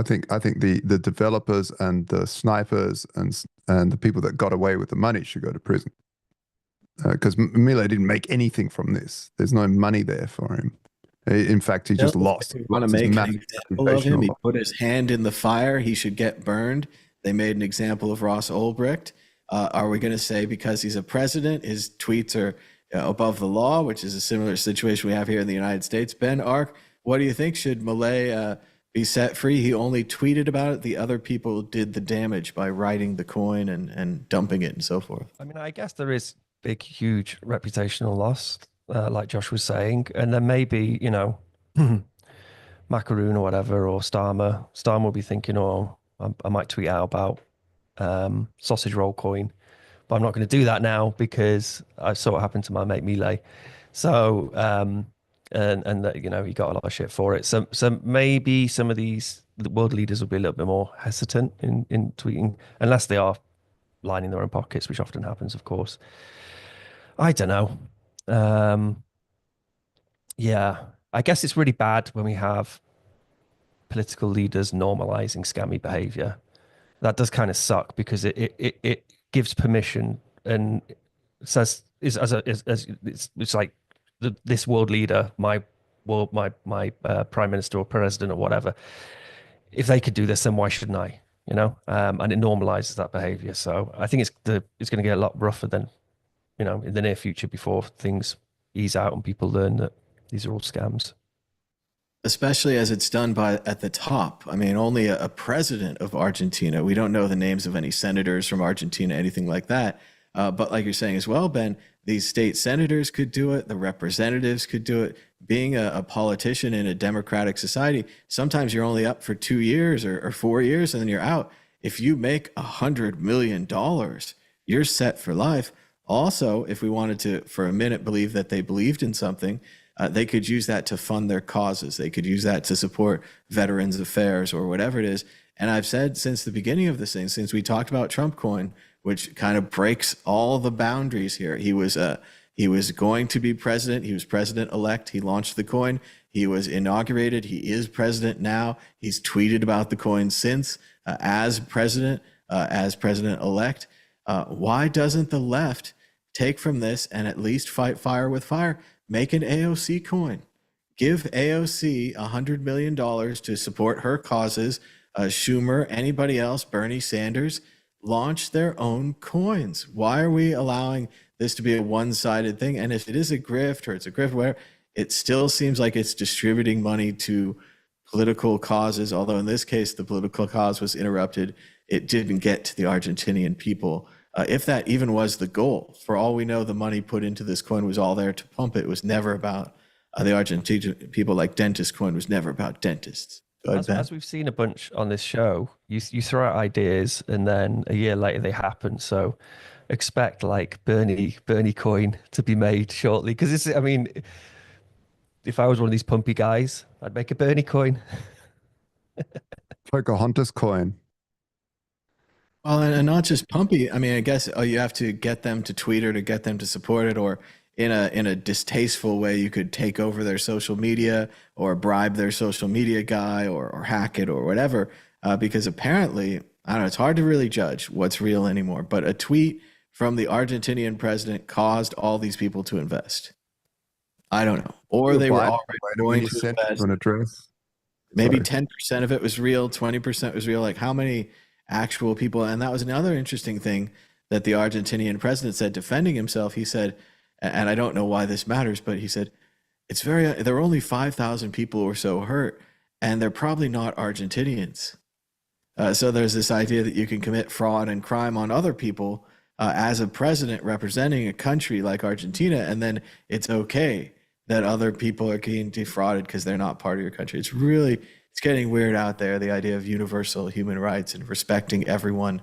B: think the developers and the snipers and the people that got away with the money should go to prison. Because Milei didn't make anything from this. There's no money there for him. In fact, he just lost.
A: Want to make an example of him? He put his hand in the fire. He should get burned. They made an example of Ross Ulbricht. Are we going to say because he's a president, his tweets are above the law, which is a similar situation we have here in the United States? Ben Ark, what do you think? Should Milei be set free? He only tweeted about it. The other people did the damage by writing the coin and dumping it and so forth.
C: I mean, I guess there is big, huge reputational loss. Like Josh was saying, and then maybe, Macaroon or whatever, or Starmer will be thinking, oh, I might tweet out about sausage roll coin, but I'm not going to do that now because I saw what happened to my mate Milei. So, and that, he got a lot of shit for it. So maybe some of the world leaders will be a little bit more hesitant in tweeting, unless they are lining their own pockets, which often happens, of course. I don't know. Yeah, I guess it's really bad when we have political leaders normalizing scammy behavior. That does kind of suck because it gives permission and says it's like this world leader, my prime minister or president or whatever. If they could do this, then why shouldn't I? And it normalizes that behavior. So I think it's going to get a lot rougher than in the near future before things ease out and people learn that these are all scams.
A: Especially as it's done at the top. I mean, only a president of Argentina. We don't know the names of any senators from Argentina, anything like that. But like you're saying as well, Ben, these state senators could do it. The representatives could do it. Being a politician in a democratic society, sometimes you're only up for 2 years or 4 years and then you're out. If you make $100 million, you're set for life. Also, if we wanted to, for a minute, believe that they believed in something, they could use that to fund their causes. They could use that to support Veterans Affairs or whatever it is. And I've said since the beginning of this thing, since we talked about Trump coin, which kind of breaks all the boundaries here. He was He was going to be president. He was president-elect. He launched the coin. He was inaugurated. He is president now. He's tweeted about the coin since as president-elect. Why doesn't the left take from this and at least fight fire with fire? Make an AOC coin. Give AOC $100 million to support her causes. Schumer, anybody else, Bernie Sanders, launch their own coins. Why are we allowing this to be a one-sided thing? And if it is a grift or it's a grift, whatever, it still seems like it's distributing money to political causes. Although in this case, the political cause was interrupted. It didn't get to the Argentinian people. If that even was the goal, for all we know, the money put into this coin was all there to pump it. It was never about the Argentinian people. Like dentist coin was never about dentists.
C: As we've seen a bunch on this show, you throw out ideas and then a year later they happen. So expect like Bernie coin to be made shortly. Because it's, I mean, if I was one of these pumpy guys, I'd make a Bernie coin.
B: Pocahontas coin.
A: Well, and not just pumpy. I mean, I guess you have to get them to tweet it or get them to support it, or in a distasteful way, you could take over their social media or bribe their social media guy or hack it or whatever. Because apparently, I don't know, it's hard to really judge what's real anymore. But a tweet from the Argentinian president caused all these people to invest. I don't know. Or they were already going to invest.
B: An address.
A: Maybe 10% of it was real, 20% was real. Like how many actual people? And that was another interesting thing that the Argentinian president said, defending himself. He said, and I don't know why this matters, but he said, there were only 5,000 people or so hurt, and they're probably not Argentinians. So there's this idea that you can commit fraud and crime on other people as a president representing a country like Argentina, and then it's okay that other people are getting defrauded because they're not part of your country. It's getting weird out there, the idea of universal human rights and respecting everyone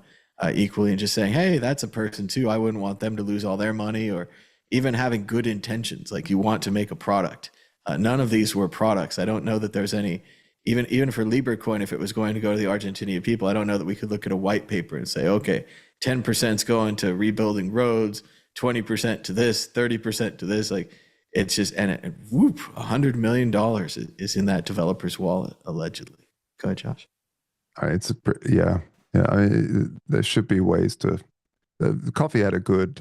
A: equally and just saying, hey, that's a person too. I wouldn't want them to lose all their money, or even having good intentions, like you want to make a product. None of these were products. I don't know that there's any, even for Libra coin, if it was going to go to the Argentinian people, I don't know that we could look at a white paper and say, okay, 10% is going to rebuilding roads, 20% to this, 30% to this. Like it's just, and whoop, $100 million is in that developer's wallet, allegedly. Go ahead, Josh.
B: Yeah. I mean, there should be ways to, the coffee had a good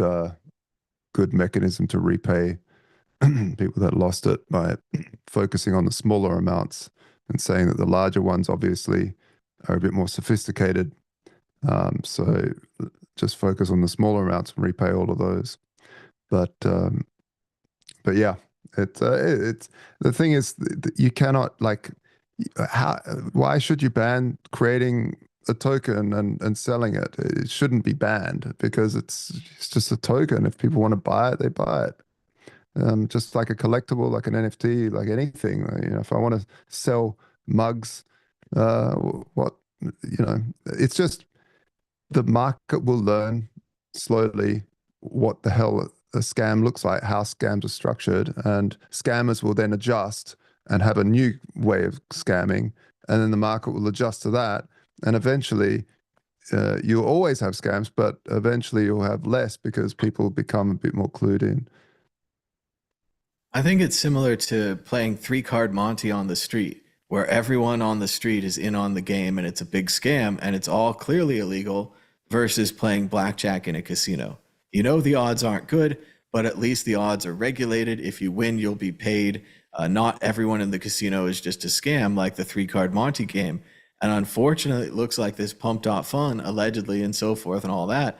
B: mechanism to repay people that lost it by focusing on the smaller amounts and saying that the larger ones obviously are a bit more sophisticated. So just focus on the smaller amounts and repay all of those. But yeah, it's the thing is you cannot why should you ban creating a token and selling it? It shouldn't be banned because it's just a token. If people want to buy it, they buy it. Just like a collectible, like an NFT, like anything. If I want to sell mugs, it's just the market will learn slowly what the hell a scam looks like, how scams are structured, and scammers will then adjust and have a new way of scamming, and then the market will adjust to that. And eventually, you'll always have scams, but eventually you'll have less because people become a bit more clued in.
A: I think it's similar to playing 3-card Monte on the street, where everyone on the street is in on the game and it's a big scam and it's all clearly illegal, versus playing blackjack in a casino. The odds aren't good, but at least the odds are regulated. If you win, you'll be paid. Not everyone in the casino is just a scam like the 3-card Monte game. And unfortunately, it looks like this pump.fun, allegedly, and so forth and all that,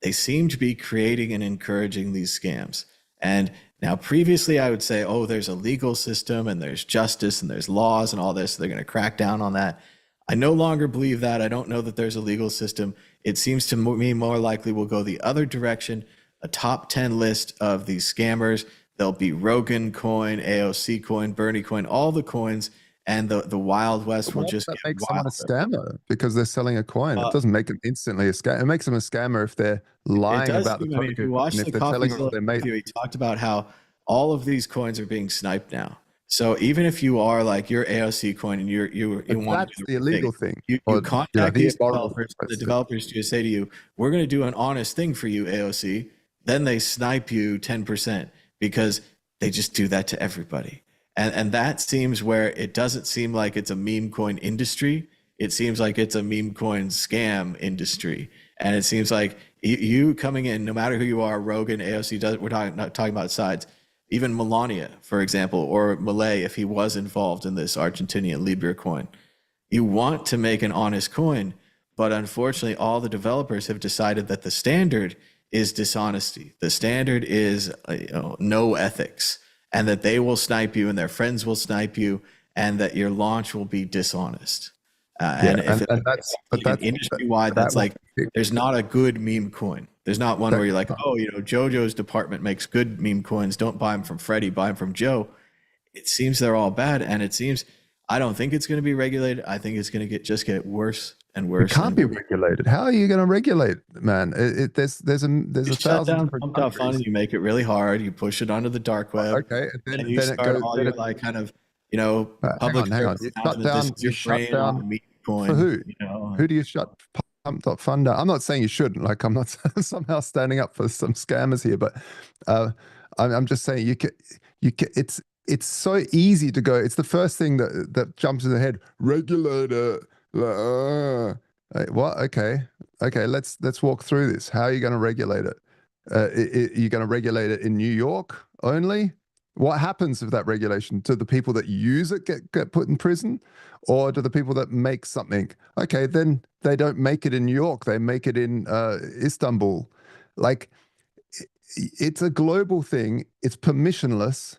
A: they seem to be creating and encouraging these scams. And now previously I would say, oh, there's a legal system and there's justice and there's laws and all this. So they're going to crack down on that. I no longer believe that. I don't know that there's a legal system. It seems to me more likely we'll go the other direction, a top 10 list of these scammers. There'll be Rogan coin, AOC coin, Bernie coin, all the coins. And the Wild West will just
B: get makes someone a scammer because they're selling a coin. It doesn't make them instantly a scammer. It makes them a scammer if they're lying about the token.
A: If you watch the Coffeezilla interview, he talked about how all of these coins are being sniped now. So even if you are like your AOC coin and you want
B: that's the illegal thing.
A: You contact the developers to say to you, we're going to do an honest thing for you, AOC. then they snipe you 10% because they just do that to everybody. And that seems where it doesn't seem like it's a meme coin industry. It seems like it's a meme coin scam industry. And it seems like you coming in, no matter who you are, Rogan, AOC, we're not talking about sides. Even Melania, for example, or Milei, if he was involved in this Argentinian Libra coin. You want to make an honest coin, but unfortunately, all the developers have decided that the standard is dishonesty. The standard is no ethics, and that they will snipe you and their friends will snipe you, and that your launch will be dishonest. And that's industry wide. That's like there's not a good meme coin. There's not one where you're like, oh, JoJo's department makes good meme coins. Don't buy them from Freddie. Buy them from Joe. It seems they're all bad, and it seems I don't think it's going to be regulated. I think it's going to just get worse and worse.
B: It can't be regulated. How are you going to regulate, man? There's a thousand.
A: Pumped up fun, and you make it really hard. You push it onto the dark web.
B: Okay,
A: and you start all your like kind of public.
B: Hang on. You shut down
A: Coin,
B: for who? Who do you shut pumped up fun down? I'm not saying you shouldn't. Like I'm not somehow standing up for some scammers here, but I'm just saying you can. It's so easy to go. It's the first thing that jumps in the head. Regulator. What? Okay. Let's walk through this. How are you going to regulate it? You're going to regulate it in New York only? What happens with that regulation? Do the people that use it get put in prison, or do the people that make something? Okay, then they don't make it in New York. They make it in Istanbul. Like it's a global thing. It's permissionless.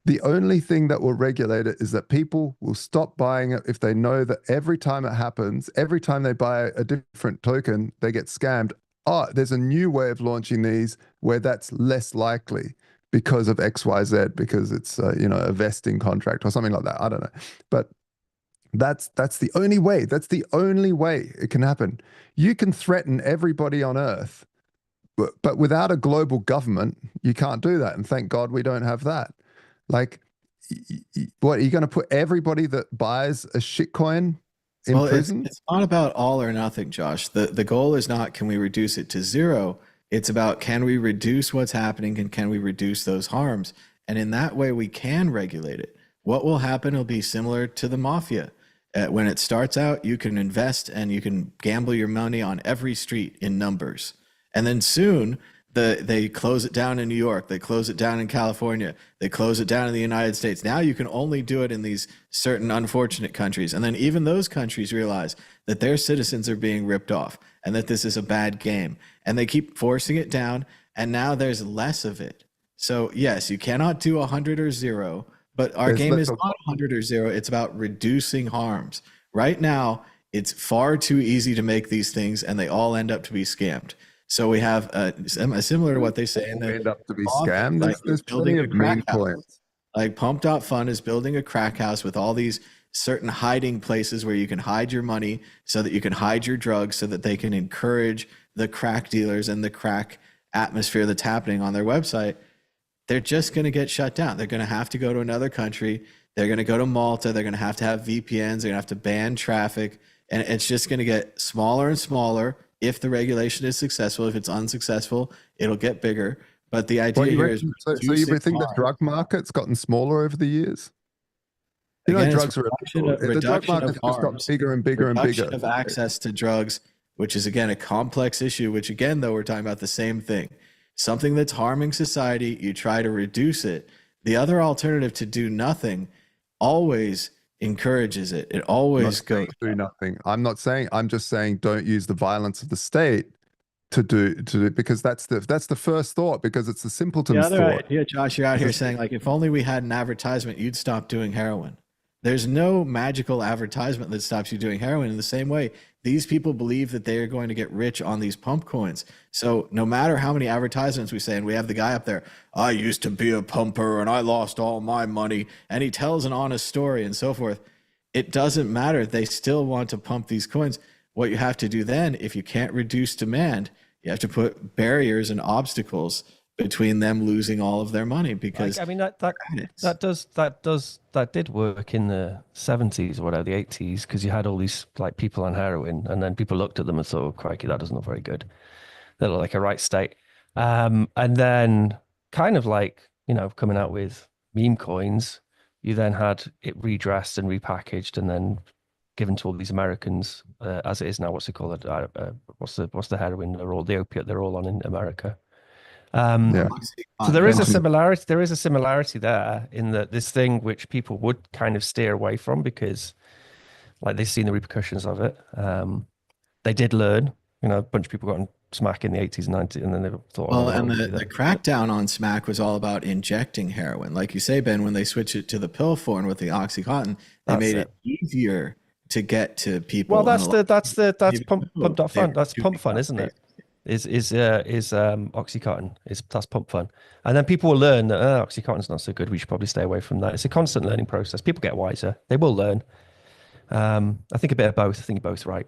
B: The only thing that will regulate it is that people will stop buying it if they know that every time it happens, every time they buy a different token, they get scammed. Oh, there's a new way of launching these where that's less likely because of XYZ, because it's a vesting contract or something like that. I don't know. But that's the only way. That's the only way it can happen. You can threaten everybody on Earth, but without a global government, you can't do that. And thank God we don't have that. Like, what are you going to put everybody that buys a shitcoin in prison?
A: It's not about all or nothing, Josh. The goal is not can we reduce it to zero. It's about can we reduce what's happening and can we reduce those harms? And in that way, we can regulate it. What will happen will be similar to the mafia. When it starts out, you can invest and you can gamble your money on every street in numbers. And then soon, they close it down in New York. They close it down in California. They close it down in the United States. Now you can only do it in these certain unfortunate countries. And then even those countries realize that their citizens are being ripped off and that this is a bad game. And they keep forcing it down. And now there's less of it. So yes, you cannot do 100 or 0, but our game is not 100 or 0. It's about reducing harms. Right now, it's far too easy to make these things and they all end up to be scammed. So we have similar to what they say in the
B: end up to be scammed.
A: Like
B: there's
A: building a crack house.
B: Coins.
A: Like Pump.Fun is building a crack house with all these certain hiding places where you can hide your money so that you can hide your drugs so that they can encourage the crack dealers and the crack atmosphere that's happening on their website. They're just going to get shut down. They're going to have to go to another country. They're going to go to Malta. They're going to have VPNs. They're going to have to ban traffic. And it's just going to get smaller and smaller. If the regulation is successful, if it's unsuccessful, it'll get bigger. But the idea here is...
B: So you think the drug market's gotten smaller over the years?
A: Again,
B: drugs are... The drug market's just got bigger and bigger and bigger.
A: Of access to drugs, which is, again, a complex issue, which, again, though, we're talking about the same thing. Something that's harming society, you try to reduce it. The other alternative to do nothing always encourages it. It always goes
B: do nothing. I'm just saying don't use the violence of the state to do because that's the first thought, because it's the simpleton's thought.
A: Yeah, Josh, you're out here saying like if only we had an advertisement, you'd stop doing heroin. There's no magical advertisement that stops you doing heroin. In the same way, these people believe that they are going to get rich on these pump coins. So no matter how many advertisements we say, and we have the guy up there, I used to be a pumper and I lost all my money, and he tells an honest story and so forth, it doesn't matter. They still want to pump these coins. What you have to do then, if you can't reduce demand, you have to put barriers and obstacles between them losing all of their money, because
C: I mean that did work in the 70s or whatever, the 80s, because you had all these like people on heroin, and then people looked at them and thought, oh, crikey, that doesn't look very good. They look like a right state. And then kind of like, coming out with meme coins, you then had it redressed and repackaged and then given to all these Americans as it is now. What's it called? What's the heroin? They're all the opiate. They're all on in America.
B: Yeah.
C: So there is a
B: Fentanyl.
C: similarity. There is a similarity there in that this thing which people would kind of steer away from because, like, they've seen the repercussions of it. They did learn. A bunch of people got on smack in the 80s and 90s, and then they thought,
A: Well,
C: oh,
A: and
C: no,
A: the crackdown on smack was all about injecting heroin. Like you say, Ben, when they switched it to the pill form with the Oxycontin, they
C: That's
A: made
C: it.
A: it easier to get to people.
C: Well,
A: and a lot
C: that's
A: even
C: pump
A: though
C: dot
A: they
C: fun.
A: were
C: That's pump
A: shooting
C: fun,
A: up
C: isn't it?
A: cases.
C: Is Oxycontin that's pump fun, and then people will learn that Oxycontin's not so good. We should probably stay away from that. It's a constant learning process. People get wiser. They will learn. I think a bit of both. I think you're both right.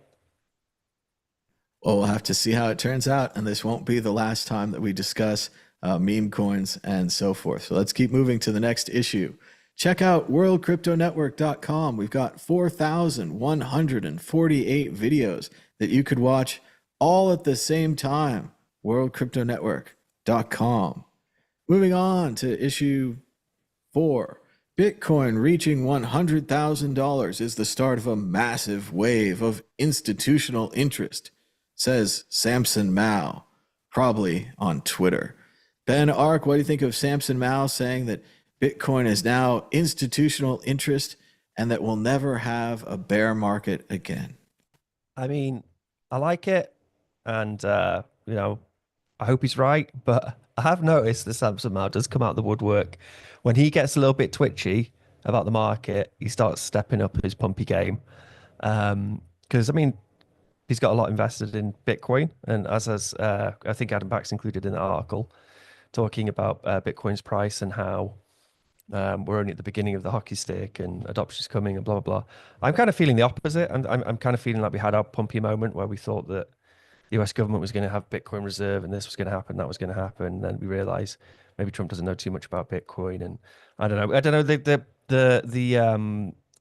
A: Well, we'll have to see how it turns out, and this won't be the last time that we discuss meme coins and so forth. So let's keep moving to the next issue. Check out worldcryptonetwork.com. We've got 4,148 videos that you could watch all at the same time. worldcryptonetwork.com. Moving on to issue 4. Bitcoin reaching $100,000 is the start of a massive wave of institutional interest, says Samson Mao, probably on Twitter. Ben Ark, what do you think of Samson Mao saying that Bitcoin is now institutional interest and that we'll never have a bear market again?
C: I mean, I like it, and I hope he's right. But I have noticed that Samson Mao does come out the woodwork when he gets a little bit twitchy about the market. He starts stepping up his pumpy game, because I mean, he's got a lot invested in Bitcoin, and as I think Adam Back's included in the article, talking about Bitcoin's price and how we're only at the beginning of the hockey stick and adoption's coming and blah blah blah. I'm kind of feeling the opposite. I'm kind of feeling like we had our pumpy moment where we thought that the US government was going to have Bitcoin reserve and this was going to happen, that was going to happen. And then we realize maybe Trump doesn't know too much about Bitcoin, and I don't know.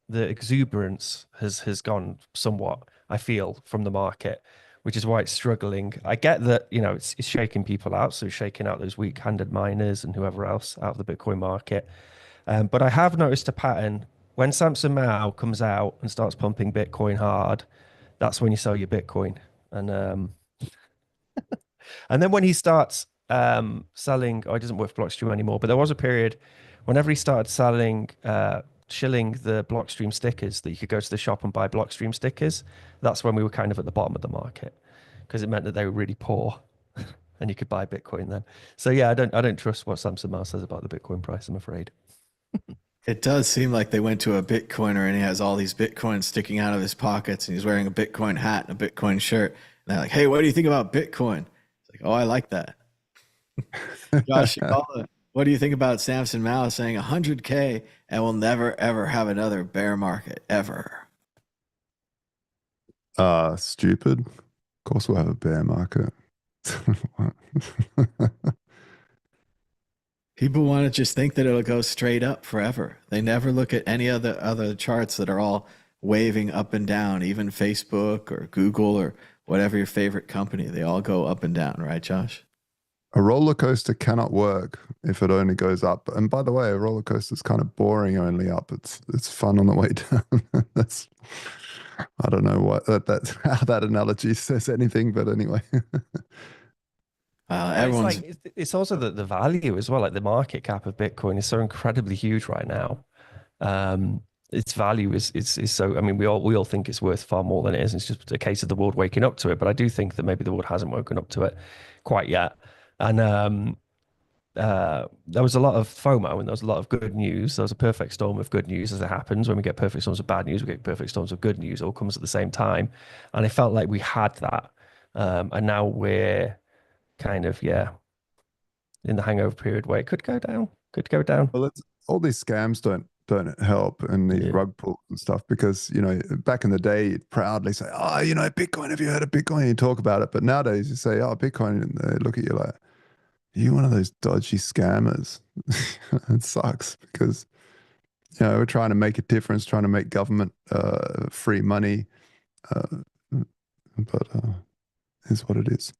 C: The exuberance has gone somewhat, I feel, from the market, which is why it's struggling. I get that, it's shaking people out. So it's shaking out those weak-handed miners and whoever else out of the Bitcoin market. But I have noticed a pattern. When Samson Mao comes out and starts pumping Bitcoin hard, that's when you sell your Bitcoin. And then when he starts selling, he doesn't work for Blockstream anymore, but there was a period whenever he started shilling the Blockstream stickers that you could go to the shop and buy Blockstream stickers. That's when we were kind of at the bottom of the market because it meant that they were really poor and you could buy Bitcoin then. So yeah, I don't trust what Samson Mao says about the Bitcoin price, I'm afraid.
A: It does seem like they went to a Bitcoiner and he has all these Bitcoins sticking out of his pockets and he's wearing a Bitcoin hat and a Bitcoin shirt. And they're like, hey, what do you think about Bitcoin? It's like, oh, I like that. Josh, what do you think about Samson Mao saying 100K and we'll never, ever have another bear market, ever?
B: Stupid. Of course we'll have a bear market.
A: People want to just think that it'll go straight up forever. They never look at any other charts that are all waving up and down, even Facebook or Google or whatever your favorite company. They all go up and down, right, Josh?
B: A roller coaster cannot work if it only goes up. And by the way, a roller coaster is kind of boring only up. It's fun on the way down. I don't know what that's how that analogy says anything, but anyway.
A: Everyone's
C: it's also the value as well. Like the market cap of Bitcoin is so incredibly huge right now. Its value is so. I mean, we all think it's worth far more than it is. It's just a case of the world waking up to it. But I do think that maybe the world hasn't woken up to it quite yet. And there was a lot of FOMO and there was a lot of good news. There was a perfect storm of good news, as it happens. When we get perfect storms of bad news, we get perfect storms of good news. It all comes at the same time. And it felt like we had that. And now we're kind of, in the hangover period where it could go down.
B: Well, all these scams don't help, and these rug pulls and stuff, because back in the day you'd proudly say, oh, Bitcoin, have you heard of Bitcoin? You talk about it, but nowadays you say, oh, Bitcoin, and they look at you like, are you one of those dodgy scammers? It sucks because we're trying to make a difference, trying to make government free money, but it's what it is.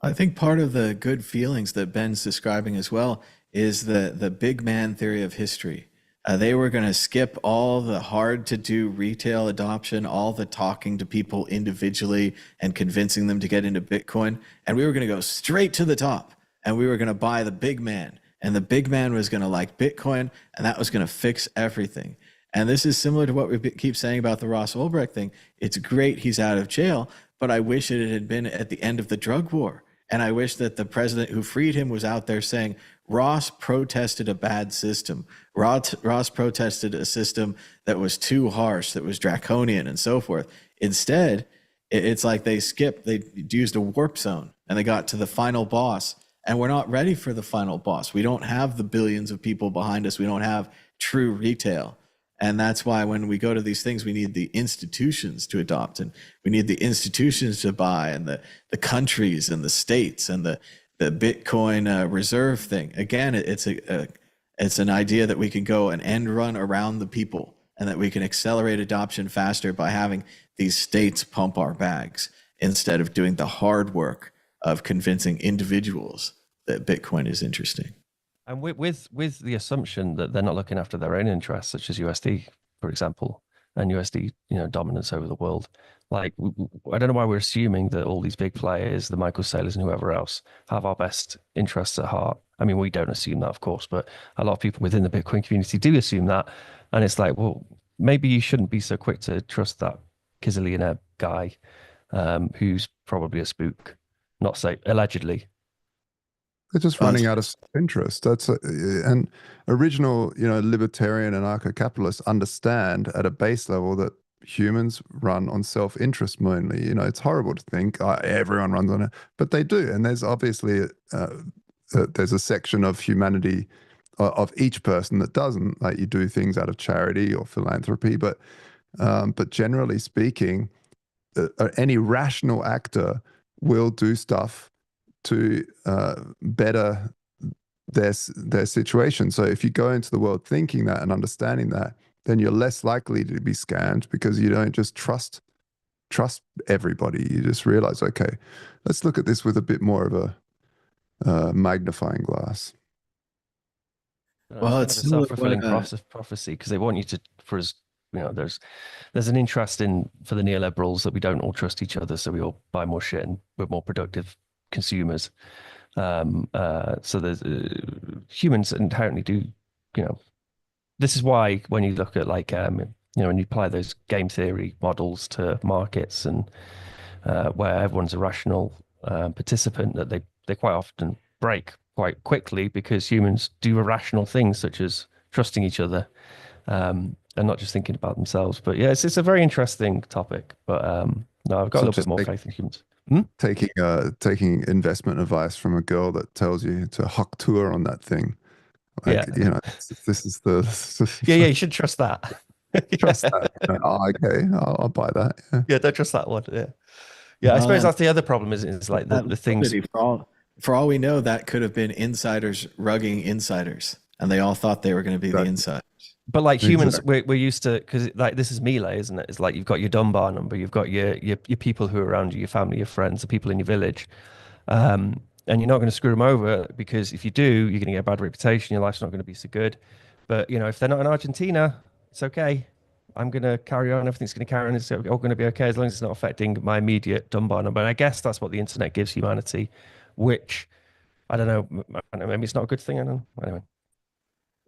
A: I think part of the good feelings that Ben's describing as well is the big man theory of history. They were going to skip all the hard to do retail adoption, all the talking to people individually and convincing them to get into Bitcoin. And we were going to go straight to the top, and we were going to buy the big man. And the big man was going to like Bitcoin, and that was going to fix everything. And this is similar to what we keep saying about the Ross Ulbricht thing. It's great he's out of jail, but I wish it had been at the end of the drug war. And I wish that the president who freed him was out there saying, Ross protested a bad system. Ross protested a system that was too harsh, that was draconian and so forth. Instead, it's like they used a warp zone and they got to the final boss. And we're not ready for the final boss. We don't have the billions of people behind us. We don't have true retail. And that's why when we go to these things, we need the institutions to adopt, and we need the institutions to buy, and the countries and the states and the Bitcoin reserve thing. Again, it's an idea that we can go and end run around the people, and that we can accelerate adoption faster by having these states pump our bags instead of doing the hard work of convincing individuals that Bitcoin is interesting.
C: And with the assumption that they're not looking after their own interests, such as USD, for example, and USD, dominance over the world. Like, I don't know why we're assuming that all these big players, the Michael Saylors and whoever else, have our best interests at heart. I mean, we don't assume that, of course, but a lot of people within the Bitcoin community do assume that. And it's like, well, maybe you shouldn't be so quick to trust that gazillionaire guy who's probably a spook, not say allegedly.
B: They're just running out of interest. And original, libertarian and anarcho-capitalists understand at a base level that humans run on self-interest mainly. It's horrible to think everyone runs on it, but they do. And there's obviously there's a section of humanity of each person that doesn't. Like, you do things out of charity or philanthropy, but generally speaking, any rational actor will do stuff to better their situation. So if you go into the world thinking that and understanding that, then you're less likely to be scammed, because you don't just trust everybody. You just realize, okay, let's look at this with a bit more of a magnifying glass.
A: Well, it's
C: kind of a self-fulfilling prophecy, because they want you to, there's an interest for the neoliberals that we don't all trust each other, so we all buy more shit and we're more productive consumers. So there's humans inherently do, this is why when you look at when you apply those game theory models to markets, and where everyone's a rational participant, that they quite often break quite quickly, because humans do irrational things such as trusting each other and not just thinking about themselves. But yeah, it's a very interesting topic. But no, I've got a little bit more faith in humans.
B: Taking investment advice from a girl that tells you to hock tour on that thing. This is the
C: yeah, you should trust that.
B: Trust that. Okay, I'll buy that.
C: Yeah, don't trust that one. Yeah. I suppose that's the other problem. Is like the things.
A: For all we know, that could have been insiders rugging insiders, and they all thought they were going to be the insiders.
C: But like humans, we're used to, because like this is Milei, isn't it? It's like you've got your Dunbar number, you've got your people who are around you, your family, your friends, the people in your village, and you're not going to screw them over, because if you do, you're going to get a bad reputation. Your life's not going to be so good. But if they're not in Argentina, it's okay. I'm going to carry on. Everything's going to carry on. It's all going to be okay as long as it's not affecting my immediate Dunbar number. And I guess that's what the internet gives humanity, which I don't know. Maybe it's not a good thing. I don't know. Anyway.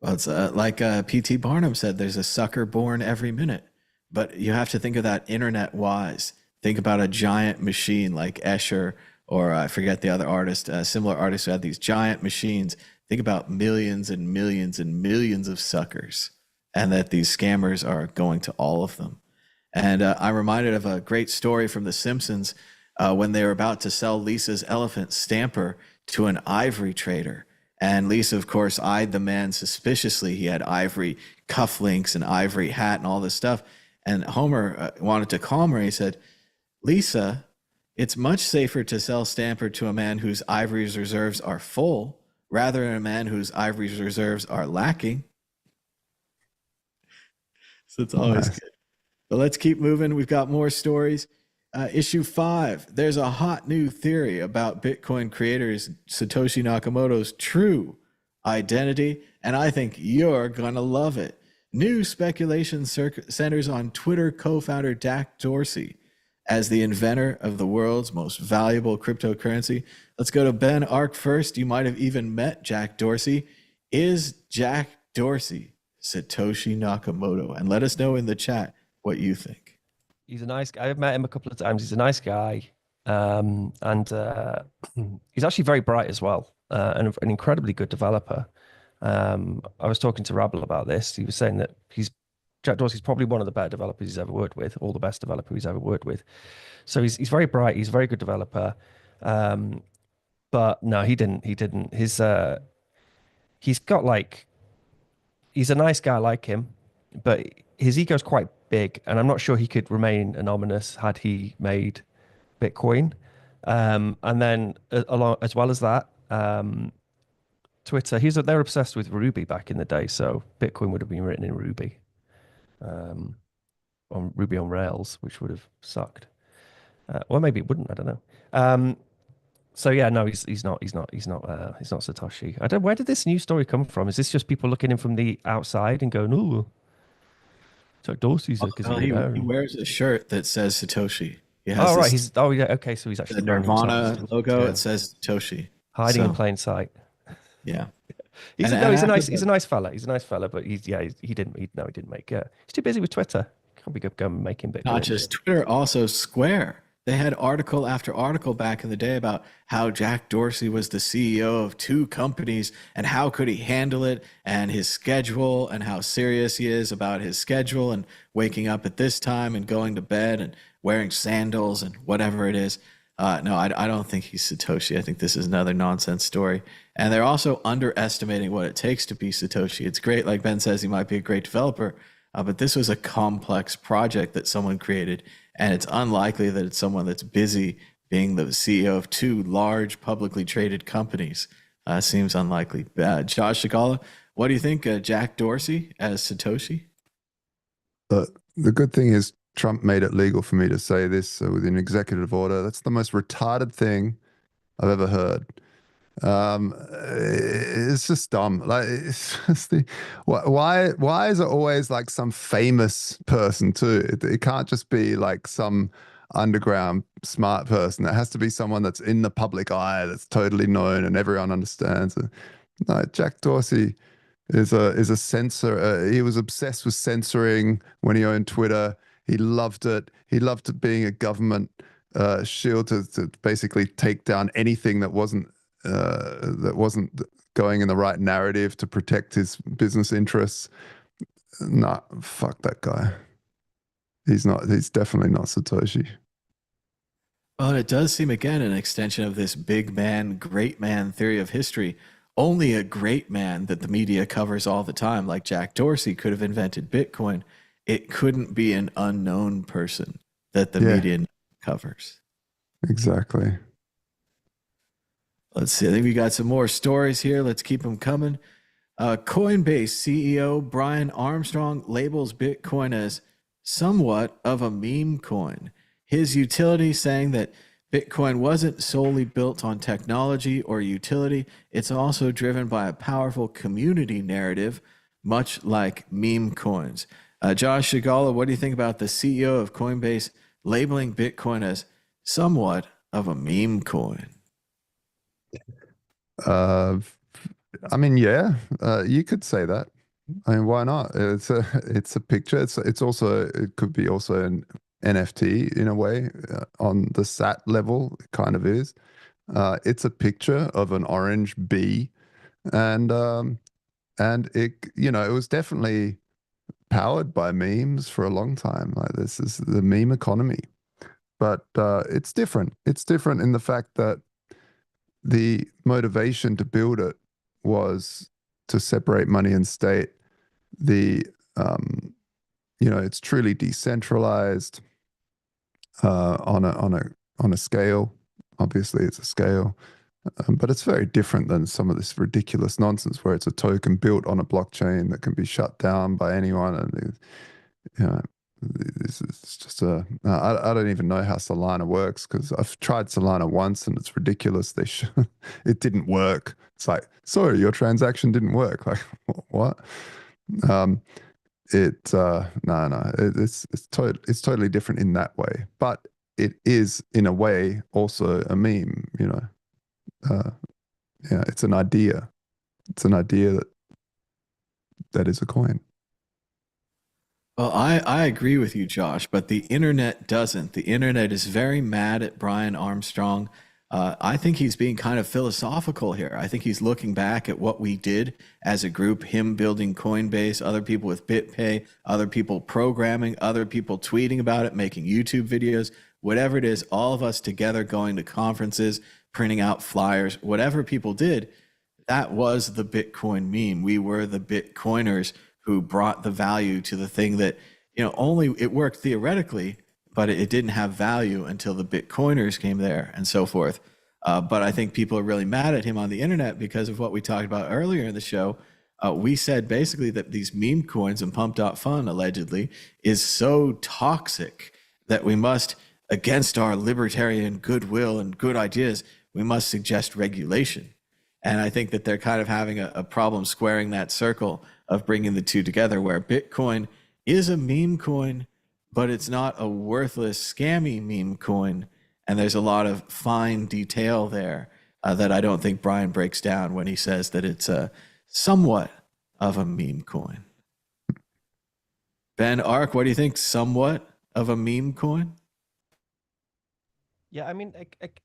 A: Well, it's like P.T. Barnum said, there's a sucker born every minute. But you have to think of that internet-wise. Think about a giant machine like Escher, or I forget the other artist, similar artists who had these giant machines. Think about millions and millions and millions of suckers, and that these scammers are going to all of them. And I'm reminded of a great story from The Simpsons when they were about to sell Lisa's elephant Stamper to an ivory trader. And Lisa, of course, eyed the man suspiciously. He had ivory cufflinks and ivory hat and all this stuff. And Homer wanted to calm her. He said, Lisa, it's much safer to sell Stamper to a man whose ivory reserves are full rather than a man whose ivory reserves are lacking. So it's always good. But let's keep moving. We've got more stories. Issue 5. There's a hot new theory about Bitcoin creators Satoshi Nakamoto's true identity, and I think you're going to love it. New speculation centers on Twitter co-founder Jack Dorsey as the inventor of the world's most valuable cryptocurrency. Let's go to Ben Ark first. You might have even met Jack Dorsey. Is Jack Dorsey Satoshi Nakamoto? And let us know in the chat what you think.
C: He's a nice guy. I've met him a couple of times. He's a nice guy. And he's actually very bright as well, and an incredibly good developer. I was talking to Rabble about this. He was saying that Jack Dorsey's probably one of the better developers he's ever worked with, or the best developer he's ever worked with. So he's very bright. He's a very good developer. But no, he didn't. He's got like, he's a nice guy like him, but his ego's quite big, and I'm not sure he could remain anonymous had he made Bitcoin. And then along as well as that, Twitter, they're obsessed with Ruby back in the day, so Bitcoin would have been written in Ruby, on Ruby on Rails, which would have sucked. Or maybe it wouldn't. I don't know. So yeah, no, he's not Satoshi. I don't. Where did this news story come from? Is this just people looking in from the outside and going, "Ooh, Jack Dorsey's because
A: he wears a shirt that says Satoshi. He has
C: oh right, yeah, okay, so he's actually
A: the Nirvana logo. Yeah. It says Satoshi,
C: hiding in plain sight.
A: Yeah,
C: he's a nice fella. He's a nice fella, but he didn't make it. He's too busy with Twitter. Can't be going making Bitcoin.
A: Not just Twitter, also Square. They had article after article back in the day about how Jack Dorsey was the CEO of 2 companies and how could he handle it, and his schedule, and how serious he is about his schedule and waking up at this time and going to bed and wearing sandals and whatever it is. No, I don't think he's Satoshi. I think this is another nonsense story. And they're also underestimating what it takes to be Satoshi. It's great, like Ben says, he might be a great developer, but this was a complex project that someone created, and it's unlikely that it's someone that's busy being the CEO of 2 large publicly traded companies. Seems unlikely. Josh Shigala, what do you think? Jack Dorsey as Satoshi?
B: The good thing is Trump made it legal for me to say this with an executive order. That's the most retarded thing I've ever heard. It's just dumb. Like, it's just why is it always like some famous person too? It can't just be like some underground smart person. It has to be someone that's in the public eye, that's totally known and everyone understands. No, Jack Dorsey is a censor. He was obsessed with censoring when he owned Twitter. He loved it. He loved being a government shield to basically take down anything that wasn't going in the right narrative to protect his business interests. Nah, fuck that guy. He's definitely not Satoshi.
A: Well, it does seem again an extension of this big man, great man theory of history. Only a great man that the media covers all the time, like Jack Dorsey, could have invented Bitcoin. It couldn't be an unknown person that the media covers.
B: Exactly.
A: Let's see. I think we got some more stories here. Let's keep them coming. Coinbase CEO Brian Armstrong labels Bitcoin as somewhat of a meme coin. His utility saying that Bitcoin wasn't solely built on technology or utility. It's also driven by a powerful community narrative, much like meme coins. Josh Shigala, what do you think about the CEO of Coinbase labeling Bitcoin as somewhat of a meme coin?
B: I mean, yeah, you could say that. I mean, why not? It's a picture. It could be also an NFT in a way. On the SAT level, it kind of is. It's a picture of an orange bee, and it it was definitely powered by memes for a long time. Like, this is the meme economy, but it's different. It's different in the fact that the motivation to build it was to separate money and state. It's truly decentralized on a scale. Obviously, it's a scale, but it's very different than some of this ridiculous nonsense where it's a token built on a blockchain that can be shut down by anyone. And This is just a. I don't even know how Solana works because I've tried Solana once and it's ridiculous. It didn't work. It's like, sorry, your transaction didn't work. Like, what? No, it's totally different in that way. But it is in a way also a meme. Yeah, it's an idea. It's an idea that is a coin.
A: Well, I agree with you, Josh, but the internet doesn't. The internet is very mad at Brian Armstrong. I think he's being kind of philosophical here. I think he's looking back at what we did as a group, him building Coinbase, other people with BitPay, other people programming, other people tweeting about it, making YouTube videos, whatever it is, all of us together going to conferences, printing out flyers, whatever people did, that was the Bitcoin meme. We were the Bitcoiners who brought the value to the thing that, only it worked theoretically, but it didn't have value until the Bitcoiners came there and so forth. But I think people are really mad at him on the internet because of what we talked about earlier in the show. We said basically that these meme coins and pump.fun allegedly is so toxic that we must, against our libertarian goodwill and good ideas, we must suggest regulation. And I think that they're kind of having a problem squaring that circle of bringing the two together, where Bitcoin is a meme coin, but it's not a worthless, scammy meme coin. And there's a lot of fine detail there that I don't think Brian breaks down when he says that it's somewhat of a meme coin. Ben Ark, what do you think? Somewhat of a meme coin?
C: Yeah, I mean,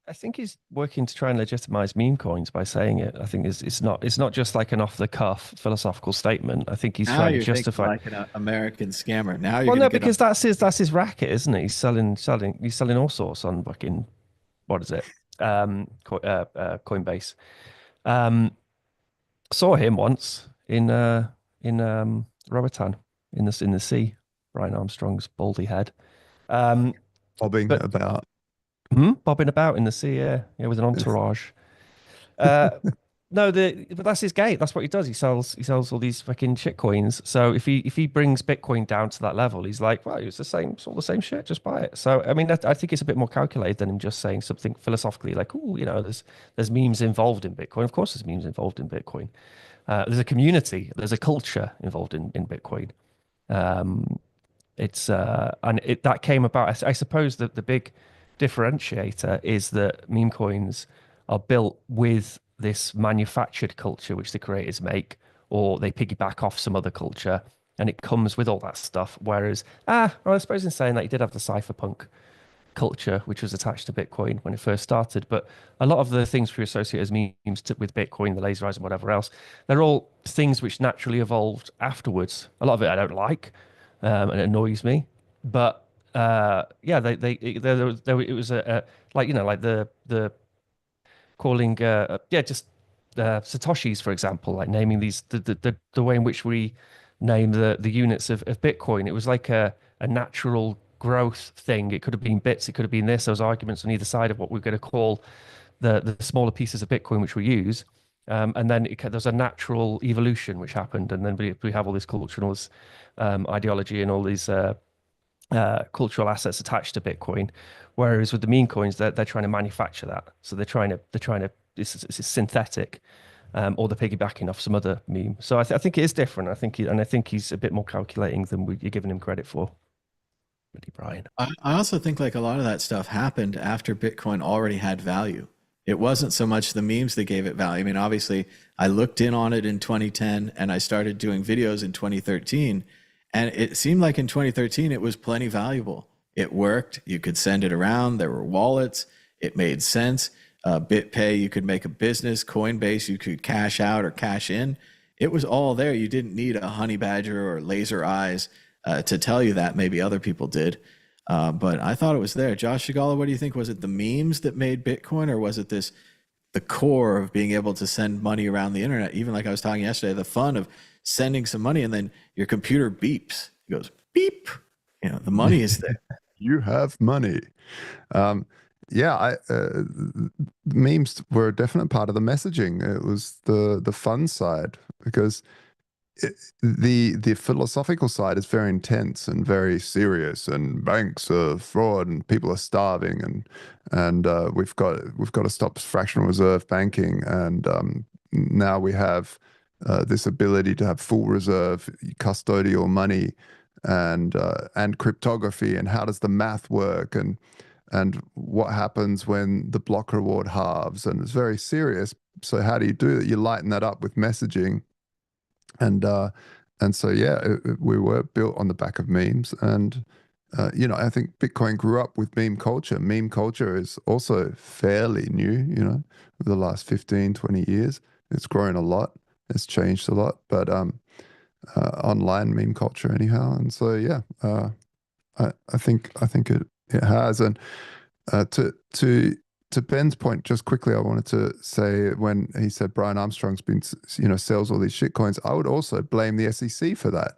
C: I think he's working to try and legitimize meme coins by saying it. I think it's not just like an off the cuff philosophical statement. I think he's trying to justify
A: like an American scammer. Now you're
C: well, no,
A: get
C: because that's his racket, isn't it? He's selling all sorts on fucking what is it? Coinbase. Saw him once in Roatan in the sea. Brian Armstrong's baldy head.
B: Bobbing
C: But-
B: about.
C: Bobbing about in the sea, yeah, with an entourage. No, but that's his gate. That's what he does. He sells all these fucking shit coins. So if he brings Bitcoin down to that level, he's like, well, it's all the same shit. Just buy it. So I mean, I think it's a bit more calculated than him just saying something philosophically like, oh, there's memes involved in Bitcoin. Of course, there's memes involved in Bitcoin. There's a community. There's a culture involved in Bitcoin. That came about. I suppose that the big differentiator is that meme coins are built with this manufactured culture which the creators make, or they piggyback off some other culture, and it comes with all that stuff. Whereas, well, I suppose in saying that, you did have the cypherpunk culture which was attached to Bitcoin when it first started, but a lot of the things we associate as memes with Bitcoin, the laser eyes and whatever else, they're all things which naturally evolved afterwards. A lot of it I don't like, and it annoys me, but yeah, it was like the calling just Satoshis, for example, like naming these the way in which we name the units of Bitcoin. It was like a natural growth thing. It could have been bits, it could have been this. There was arguments on either side of what we're going to call the smaller pieces of Bitcoin which we use. And then there's a natural evolution which happened, and then we have all this culture and all this ideology and all these cultural assets attached to Bitcoin. Whereas with the meme coins, they're trying to manufacture that. So they're trying to it's synthetic, or they're piggybacking off some other meme. So I think it is different. I think he's a bit more calculating than you're giving him credit for. Really, Brian.
A: I also think like a lot of that stuff happened after Bitcoin already had value. It wasn't so much the memes that gave it value. I mean, obviously, I looked in on it in 2010 and I started doing videos in 2013. And it seemed like in 2013, it was plenty valuable. It worked. You could send it around. There were wallets. It made sense. BitPay, you could make a business. Coinbase, you could cash out or cash in. It was all there. You didn't need a honey badger or laser eyes to tell you that. Maybe other people did. But I thought it was there. Josh Shigala, what do you think? Was it the memes that made Bitcoin, or was it the core of being able to send money around the internet? Even like I was talking yesterday, the fun of sending some money and then your computer beeps. It goes beep. The money is there.
B: You have money. Yeah, memes were a definite part of the messaging. It was the fun side, because the philosophical side is very intense and very serious, and banks are fraud and people are starving, and we've got to stop fractional reserve banking, and now we have this ability to have full reserve custodial money and cryptography, and how does the math work, and what happens when the block reward halves, and it's very serious. So how do you do that? You lighten that up with messaging. And so yeah, we were built on the back of memes, and I think Bitcoin grew up with meme culture. Meme culture is also fairly new, over the last 15, 20 years. It's grown a lot. It's changed a lot, but online meme culture anyhow. And so yeah, I think it has. And to Ben's point, just quickly, I wanted to say, when he said Brian Armstrong's been, sells all these shitcoins, I would also blame the SEC for that.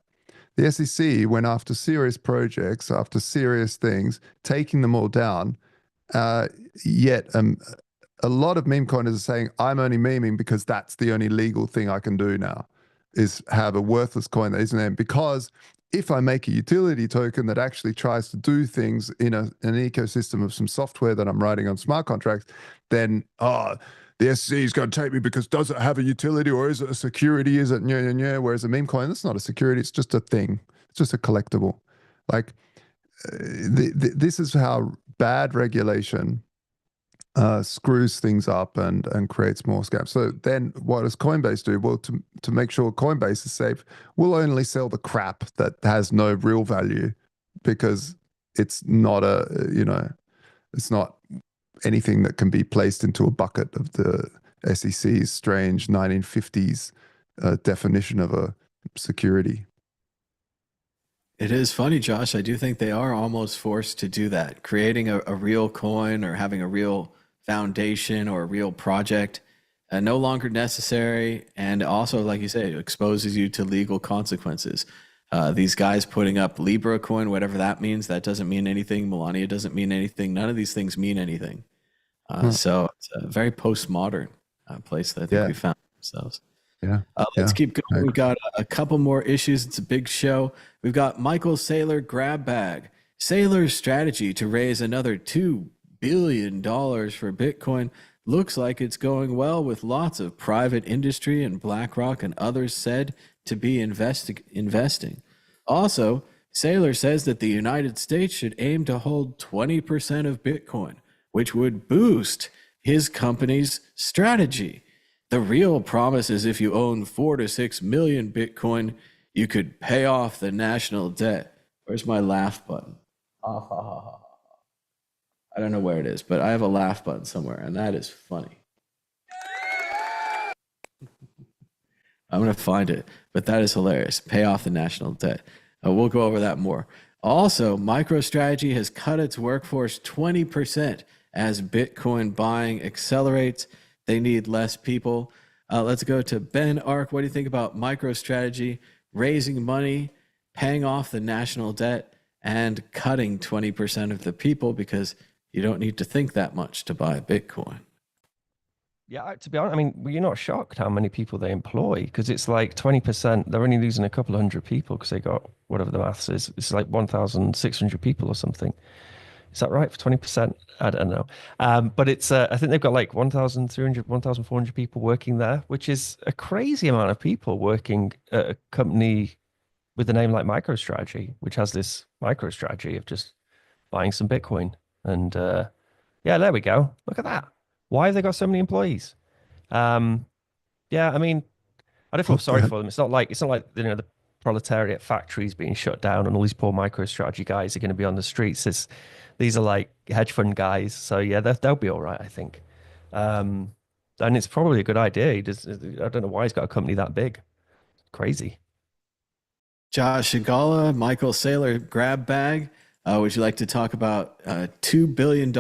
B: The SEC went after serious projects, after serious things, taking them all down. Yet a lot of meme coiners are saying, I'm only memeing because that's the only legal thing I can do now, is have a worthless coin that isn't there. Because if I make a utility token that actually tries to do things in an ecosystem of some software that I'm writing on smart contracts, then the SEC is going to take me because does it have a utility, or is it a security? Is it whereas a meme coin, that's not a security. It's just a thing. It's just a collectible. Like this is how bad regulation screws things up and creates more scams. So then what does Coinbase do? Well, to make sure Coinbase is safe, we'll only sell the crap that has no real value, because it's not it's not anything that can be placed into a bucket of the SEC's strange 1950s definition of a security.
A: It is funny, Josh. I do think they are almost forced to do that. Creating a real coin or having a real foundation or a real project no longer necessary. And also, like you say, it exposes you to legal consequences. These guys putting up Libra coin, whatever that means, that doesn't mean anything. Melania doesn't mean anything. None of these things mean anything. So it's a very postmodern place that I think we found ourselves.
B: Yeah.
A: Let's keep going. We've got a couple more issues. It's a big show. We've got Michael Saylor grab bag. Saylor's strategy to raise another $2 billion for Bitcoin looks like it's going well, with lots of private industry and BlackRock and others said to be investing. Also, Saylor says that the United States should aim to hold 20% of Bitcoin, which would boost his company's strategy. The real promise is if you own 4 to 6 million Bitcoin, you could pay off the national debt. Where's my laugh button? I don't know where it is, but I have a laugh button somewhere, and that is funny. I'm going to find it, but that is hilarious. Pay off the national debt. We'll go over that more. Also, MicroStrategy has cut its workforce 20% as Bitcoin buying accelerates. They need less people. Let's go to Ben Ark. What do you think about MicroStrategy raising money, paying off the national debt, and cutting 20% of the people because you don't need to think that much to buy Bitcoin?
C: Yeah, to be honest, I mean, you're not shocked how many people they employ, because it's like 20%. They're only losing a couple of hundred people because they got whatever the maths is. It's like 1,600 people or something. Is that right for 20%? I don't know. But it's, I think they've got like 1,300, 1,400 people working there, which is a crazy amount of people working at a company with a name like MicroStrategy, which has this MicroStrategy of just buying some Bitcoin. And yeah, there we go. Look at that. Why have they got so many employees? Yeah, I mean, I don't feel sorry for them. It's not like the proletariat factories being shut down and all these poor MicroStrategy guys are going to be on the streets. These are like hedge fund guys. So yeah, they'll be all right, I think. And it's probably a good idea. I don't know why he's got a company that big. Crazy.
A: Josh Shigala, Michael Saylor grab bag. Would you like to talk about $2 billion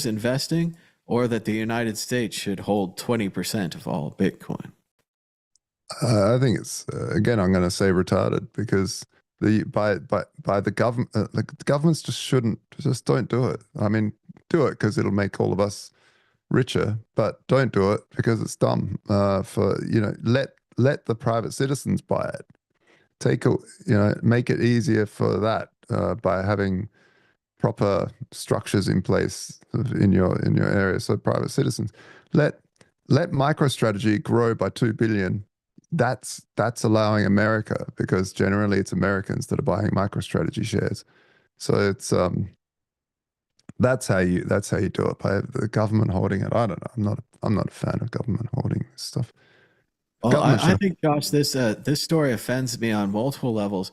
A: investing, or that the United States should hold 20% of all Bitcoin?
B: I think it's again, I'm going to say retarded, because by the government, the governments just don't do it. I mean, do it because it'll make all of us richer, but don't do it because it's dumb. Let the private citizens buy it. make it easier for that by having proper structures in place in your area. So private citizens, let MicroStrategy grow by 2 billion. That's allowing America, because generally it's Americans that are buying MicroStrategy shares. So it's that's how you do it. By the government holding it, I don't know. I'm not a fan of government holding this stuff.
A: Well, I think, Josh, this story offends me on multiple levels.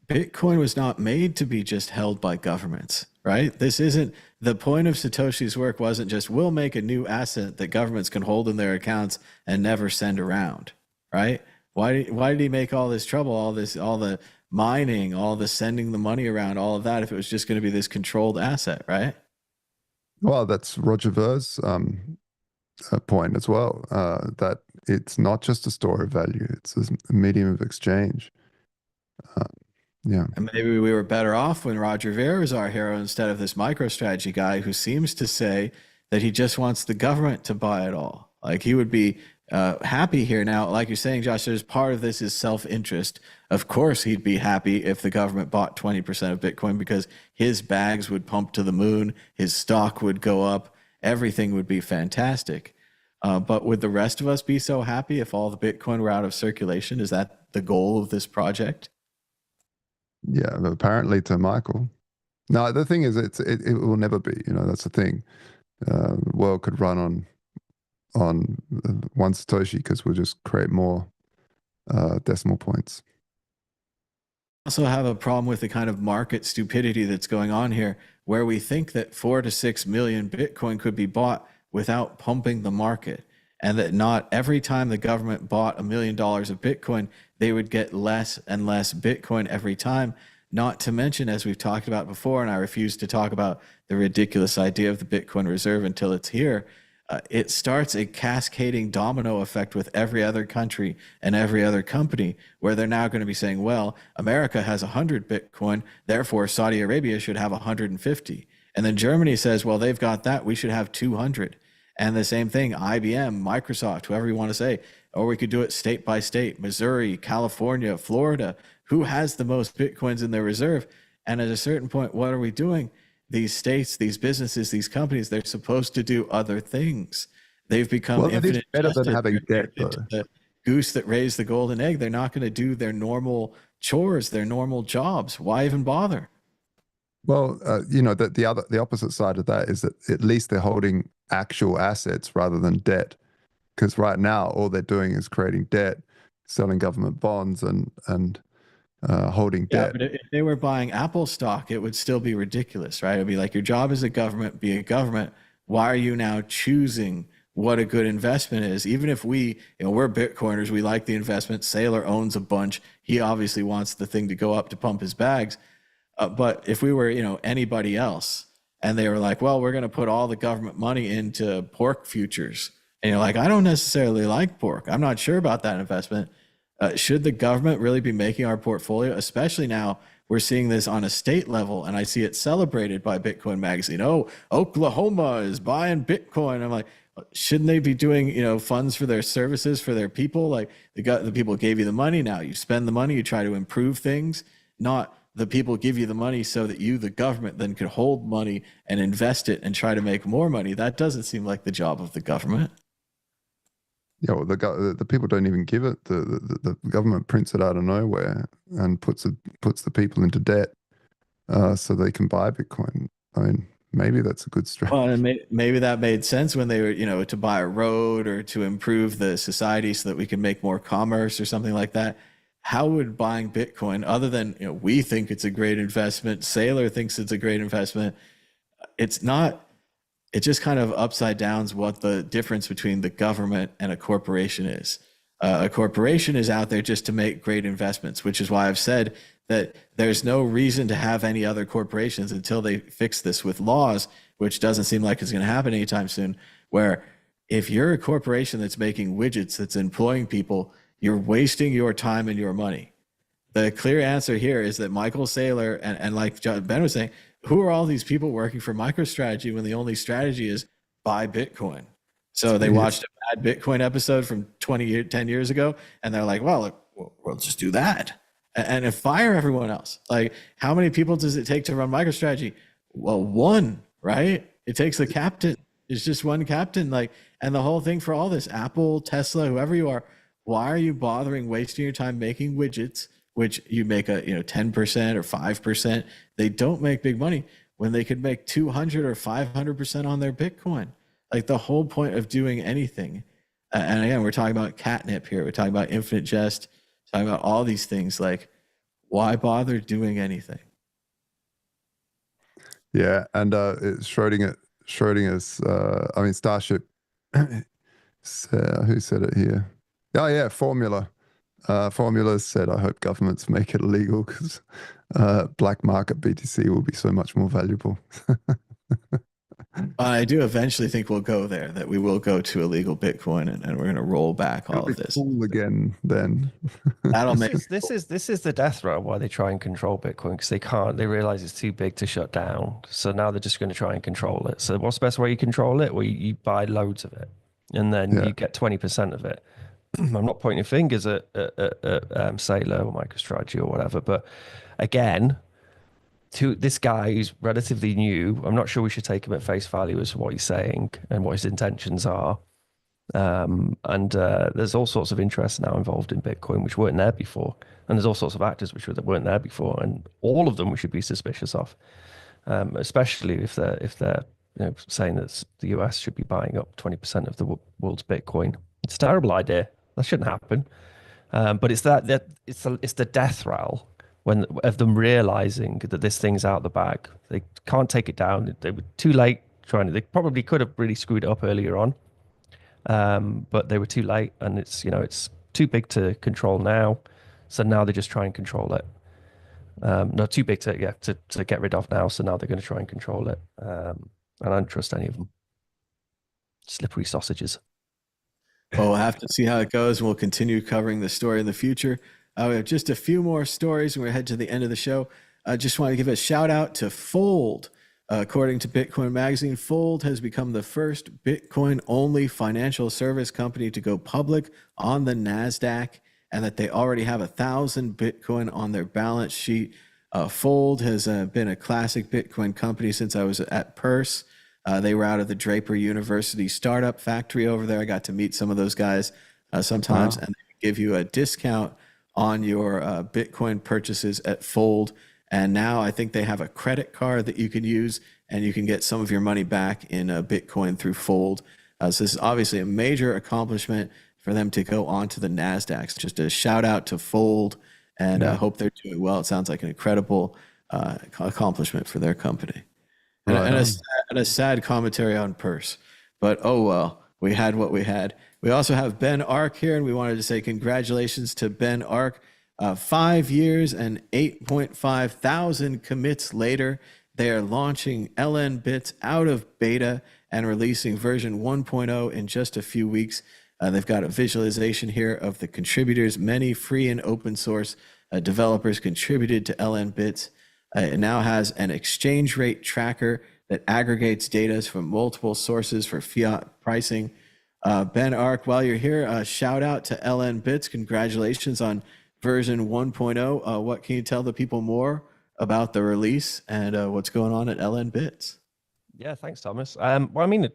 A: Bitcoin was not made to be just held by governments, right? This isn't the point of Satoshi's work. Wasn't just we'll make a new asset that governments can hold in their accounts and never send around, right? Why did he make all this trouble, all the mining, all the sending the money around, all of that, if it was just going to be this controlled asset, right?
B: Well, that's Roger Ver's point as well, that it's not just a store of value, it's a medium of exchange. Yeah.
A: And maybe we were better off when Roger Ver was our hero instead of this MicroStrategy guy who seems to say that he just wants the government to buy it all. Like, he would be happy here. Now, like you're saying, Josh, there's part of this is self-interest. Of course, he'd be happy if the government bought 20% of Bitcoin, because his bags would pump to the moon, his stock would go up, everything would be fantastic. But would the rest of us be so happy if all the Bitcoin were out of circulation? Is that the goal of this project?
B: Yeah, apparently to Michael. No, the thing is, it will never be. That's the thing. The world could run on one Satoshi, because we'll just create more decimal points.
A: Also have a problem with the kind of market stupidity that's going on here, where we think that 4 to 6 million Bitcoin could be bought without pumping the market, and that not every time the government bought $1 million of Bitcoin, they would get less and less Bitcoin every time. Not to mention, as we've talked about before, and I refuse to talk about the ridiculous idea of the Bitcoin reserve until it's here, it starts a cascading domino effect with every other country and every other company, where they're now going to be saying, well, America has 100 Bitcoin, therefore Saudi Arabia should have 150. And then Germany says, well, they've got that, we should have 200. And the same thing, IBM, Microsoft, whoever you want to say, or we could do it state by state, Missouri, California, Florida, who has the most Bitcoins in their reserve? And at a certain point, what are we doing? These states, these businesses, these companies, they're supposed to do other things. They've become infinite.
B: Better than having debt, though.
A: The goose that raised the golden egg. They're not going to do their normal chores, their normal jobs. Why even bother?
B: Well, the opposite side of that is that at least they're holding actual assets rather than debt. Because right now, all they're doing is creating debt, selling government bonds, and holding debt.
A: But if they were buying Apple stock, it would still be ridiculous, right? It'd be like, your job as a government, be a government. Why are you now choosing what a good investment is? Even if we're Bitcoiners, we like the investment. Saylor owns a bunch. He obviously wants the thing to go up to pump his bags. But if we were, anybody else, and they were like, well, we're going to put all the government money into pork futures. And you're like, I don't necessarily like pork. I'm not sure about that investment. Should the government really be making our portfolio? Especially now we're seeing this on a state level, and I see it celebrated by Bitcoin Magazine. Oh, Oklahoma is buying Bitcoin. I'm like, shouldn't they be doing, funds for their services for their people? Like, the people gave you the money. Now you spend the money, you try to improve things, not the people give you the money so that you, the government, then could hold money and invest it and try to make more money. That doesn't seem like the job of the government.
B: Yeah, well, the people don't even give it. The government prints it out of nowhere and puts the people into debt so they can buy Bitcoin. I mean, maybe that's a good strategy.
A: Well, and maybe that made sense when they were, to buy a road or to improve the society so that we can make more commerce or something like that. How would buying Bitcoin, other than, we think it's a great investment, Saylor thinks it's a great investment, it's not. It just kind of upside downs what the difference between the government and a corporation is. A corporation is out there just to make great investments, which is why I've said that there's no reason to have any other corporations until they fix this with laws, which doesn't seem like it's going to happen anytime soon, where if you're a corporation that's making widgets, that's employing people, you're wasting your time and your money. The clear answer here is that Michael Saylor, and like Ben was saying, who are all these people working for MicroStrategy when the only strategy is buy Bitcoin? So they watched a bad Bitcoin episode from 10 years ago, and they're like, well, we'll just do that. and fire everyone else. Like, how many people does it take to run MicroStrategy? Well, one, right? It takes the captain. It's just one captain. Like, and the whole thing for all this, Apple, Tesla, whoever you are, why are you bothering wasting your time making widgets, which you make a 10% or 5%? They don't make big money when they could make 200 or 500% on their Bitcoin. Like, the whole point of doing anything, and again, we're talking about catnip here. We're talking about infinite jest, talking about all these things. Like, why bother doing anything?
B: Yeah, and Schrodinger's, I mean, Starship, who said it here? Oh, yeah, Formula. Formula said, I hope governments make it illegal because black market BTC will be so much more valuable.
A: I do eventually think we'll go there, that we will go to illegal Bitcoin, and we're going to roll back all of this.
B: Cool again, then.
A: That'll make
C: This is the death row why they try and control Bitcoin, because they realize it's too big to shut down. So now they're just going to try and control it. So what's the best way you control it? Well, you buy loads of it, and then you get 20% of it. I'm not pointing fingers at Saylor or MicroStrategy or whatever, but again, to this guy who's relatively new, I'm not sure we should take him at face value as to what he's saying and what his intentions are. There's all sorts of interests now involved in Bitcoin which weren't there before, and there's all sorts of actors which weren't there before, and all of them we should be suspicious of, especially if they're saying that the US should be buying up 20% of the world's Bitcoin. It's a terrible idea. That shouldn't happen. But it's the death rattle of them realizing that this thing's out the bag. They can't take it down. They were too late trying to. They probably could have really screwed it up earlier on, but they were too late, and it's too big to control now. So now they just try and control it. No, too big to get rid of now. So now they're going to try and control it. And I don't trust any of them. Slippery sausages.
A: Well, we'll have to see how it goes, and we'll continue covering the story in the future. We have just a few more stories, and we're headed to the end of the show. I just want to give a shout out to Fold. According to Bitcoin Magazine, Fold has become the first Bitcoin-only financial service company to go public on the NASDAQ, and that they already have 1,000 Bitcoin on their balance sheet. Fold has been a classic Bitcoin company since I was at Purse. They were out of the Draper University startup factory over there. I got to meet some of those guys sometimes, and they give you a discount on your Bitcoin purchases at Fold. And now I think they have a credit card that you can use, and you can get some of your money back in Bitcoin through Fold. So this is obviously a major accomplishment for them to go onto the NASDAQ. Just a shout out to Fold, and I hope they're doing well. It sounds like an incredible accomplishment for their company. And a sad commentary on Purse, but oh well, we had what we had. We also have Ben Ark here, and we wanted to say congratulations to Ben Ark. 5 years and 8.5 thousand commits later, they are launching LNbits out of beta and releasing version 1.0 in just a few weeks. They've got a visualization here of the contributors. Many free and open source developers contributed to LNbits. It now has an exchange rate tracker that aggregates data from multiple sources for fiat pricing. Ben Ark, while you're here, shout out to LNbits. Congratulations on version 1.0. What can you tell the people more about the release and what's going on at LNbits?
C: Yeah, thanks, Thomas. Well, I mean,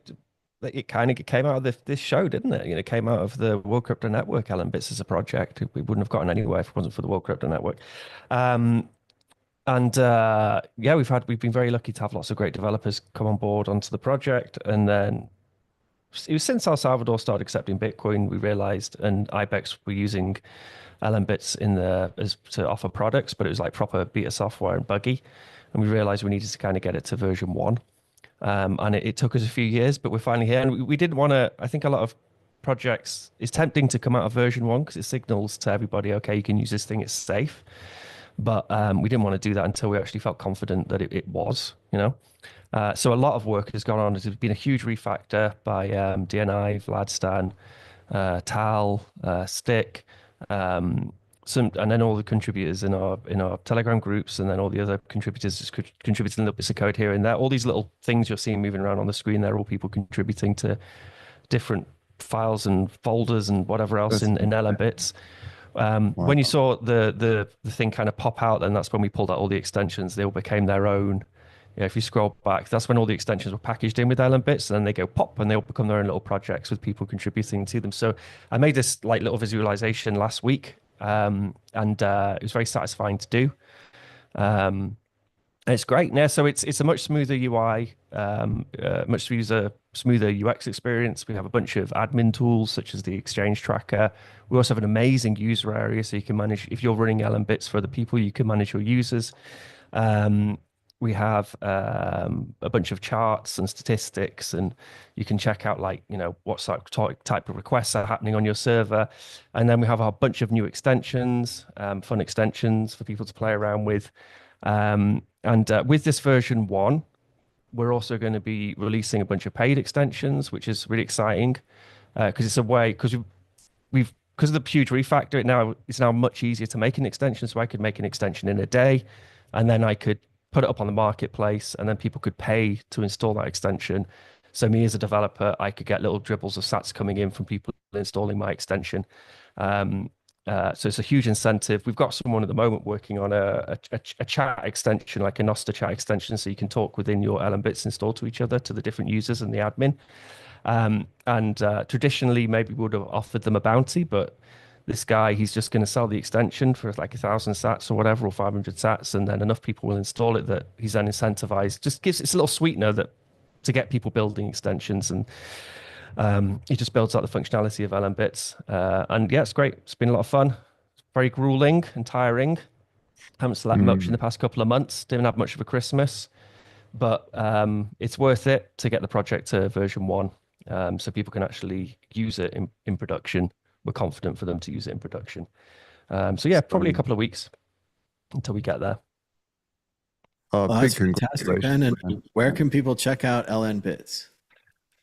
C: it kind of came out of this show, didn't it? It came out of the World Crypto Network. LNbits as a project. We wouldn't have gotten anywhere if it wasn't for the World Crypto Network. We've been very lucky to have lots of great developers come on board onto the project. And then it was since El Salvador started accepting Bitcoin, we realized, and IBEX were using LNbits to offer products, but it was like proper beta software and buggy. And we realized we needed to kind of get it to version 1. And it took us a few years, but we're finally here. And we didn't want to, I think a lot of projects, it's tempting to come out of version 1 because it signals to everybody, okay, you can use this thing, it's safe. But we didn't want to do that until we actually felt confident that it was, So a lot of work has gone on. There's been a huge refactor by DNI, Vladstan, Tal, Stick, and then all the contributors in our Telegram groups, and then all the other contributors just contributing little bits of code here and there. All these little things you're seeing moving around on the screen, they're all people contributing to different files and folders and whatever else in LNbits. When you saw the thing kind of pop out, then that's when we pulled out all the extensions. They all became their own. Yeah, if you scroll back, that's when all the extensions were packaged in with LM-bits, and then they go pop, and they all become their own little projects with people contributing to them. So I made this like little visualization last week, and it was very satisfying to do. It's great. Yeah, so it's a much smoother UI, much smoother UX experience. We have a bunch of admin tools such as the exchange tracker. We also have an amazing user area, so you can manage, if you're running LM-bits for other people, you can manage your users. We have a bunch of charts and statistics, and you can check out like, you know, what type of requests are happening on your server. And then we have a bunch of new extensions, fun extensions for people to play around with. And with this version 1, we're also going to be releasing a bunch of paid extensions, which is really exciting because it's a way, because of the huge refactor, it's now much easier to make an extension. So I could make an extension in a day, and then I could put it up on the marketplace, and then people could pay to install that extension. So me as a developer, I could get little dribbles of sats coming in from people installing my extension. So it's a huge incentive. We've got someone at the moment working on a chat extension, like a Nostr chat extension, so you can talk within your LM-bits installed to each other, to the different users and the admin. Traditionally, maybe we would have offered them a bounty, but this guy, he's just going to sell the extension for like 1,000 sats or whatever, or 500 sats, and then enough people will install it that he's then incentivized. It's a little sweetener to get people building extensions, and he just builds out the functionality of LM-bits. And yeah, it's great. It's been a lot of fun. It's very grueling and tiring. Haven't slept much in the past couple of months. Didn't have much of a Christmas, but it's worth it to get the project to version 1, so people can actually use it in production. We're confident for them to use it in production. So yeah, probably a couple of weeks until we get there.
A: Well, that's fantastic, Ben. And where can people check out LM-bits?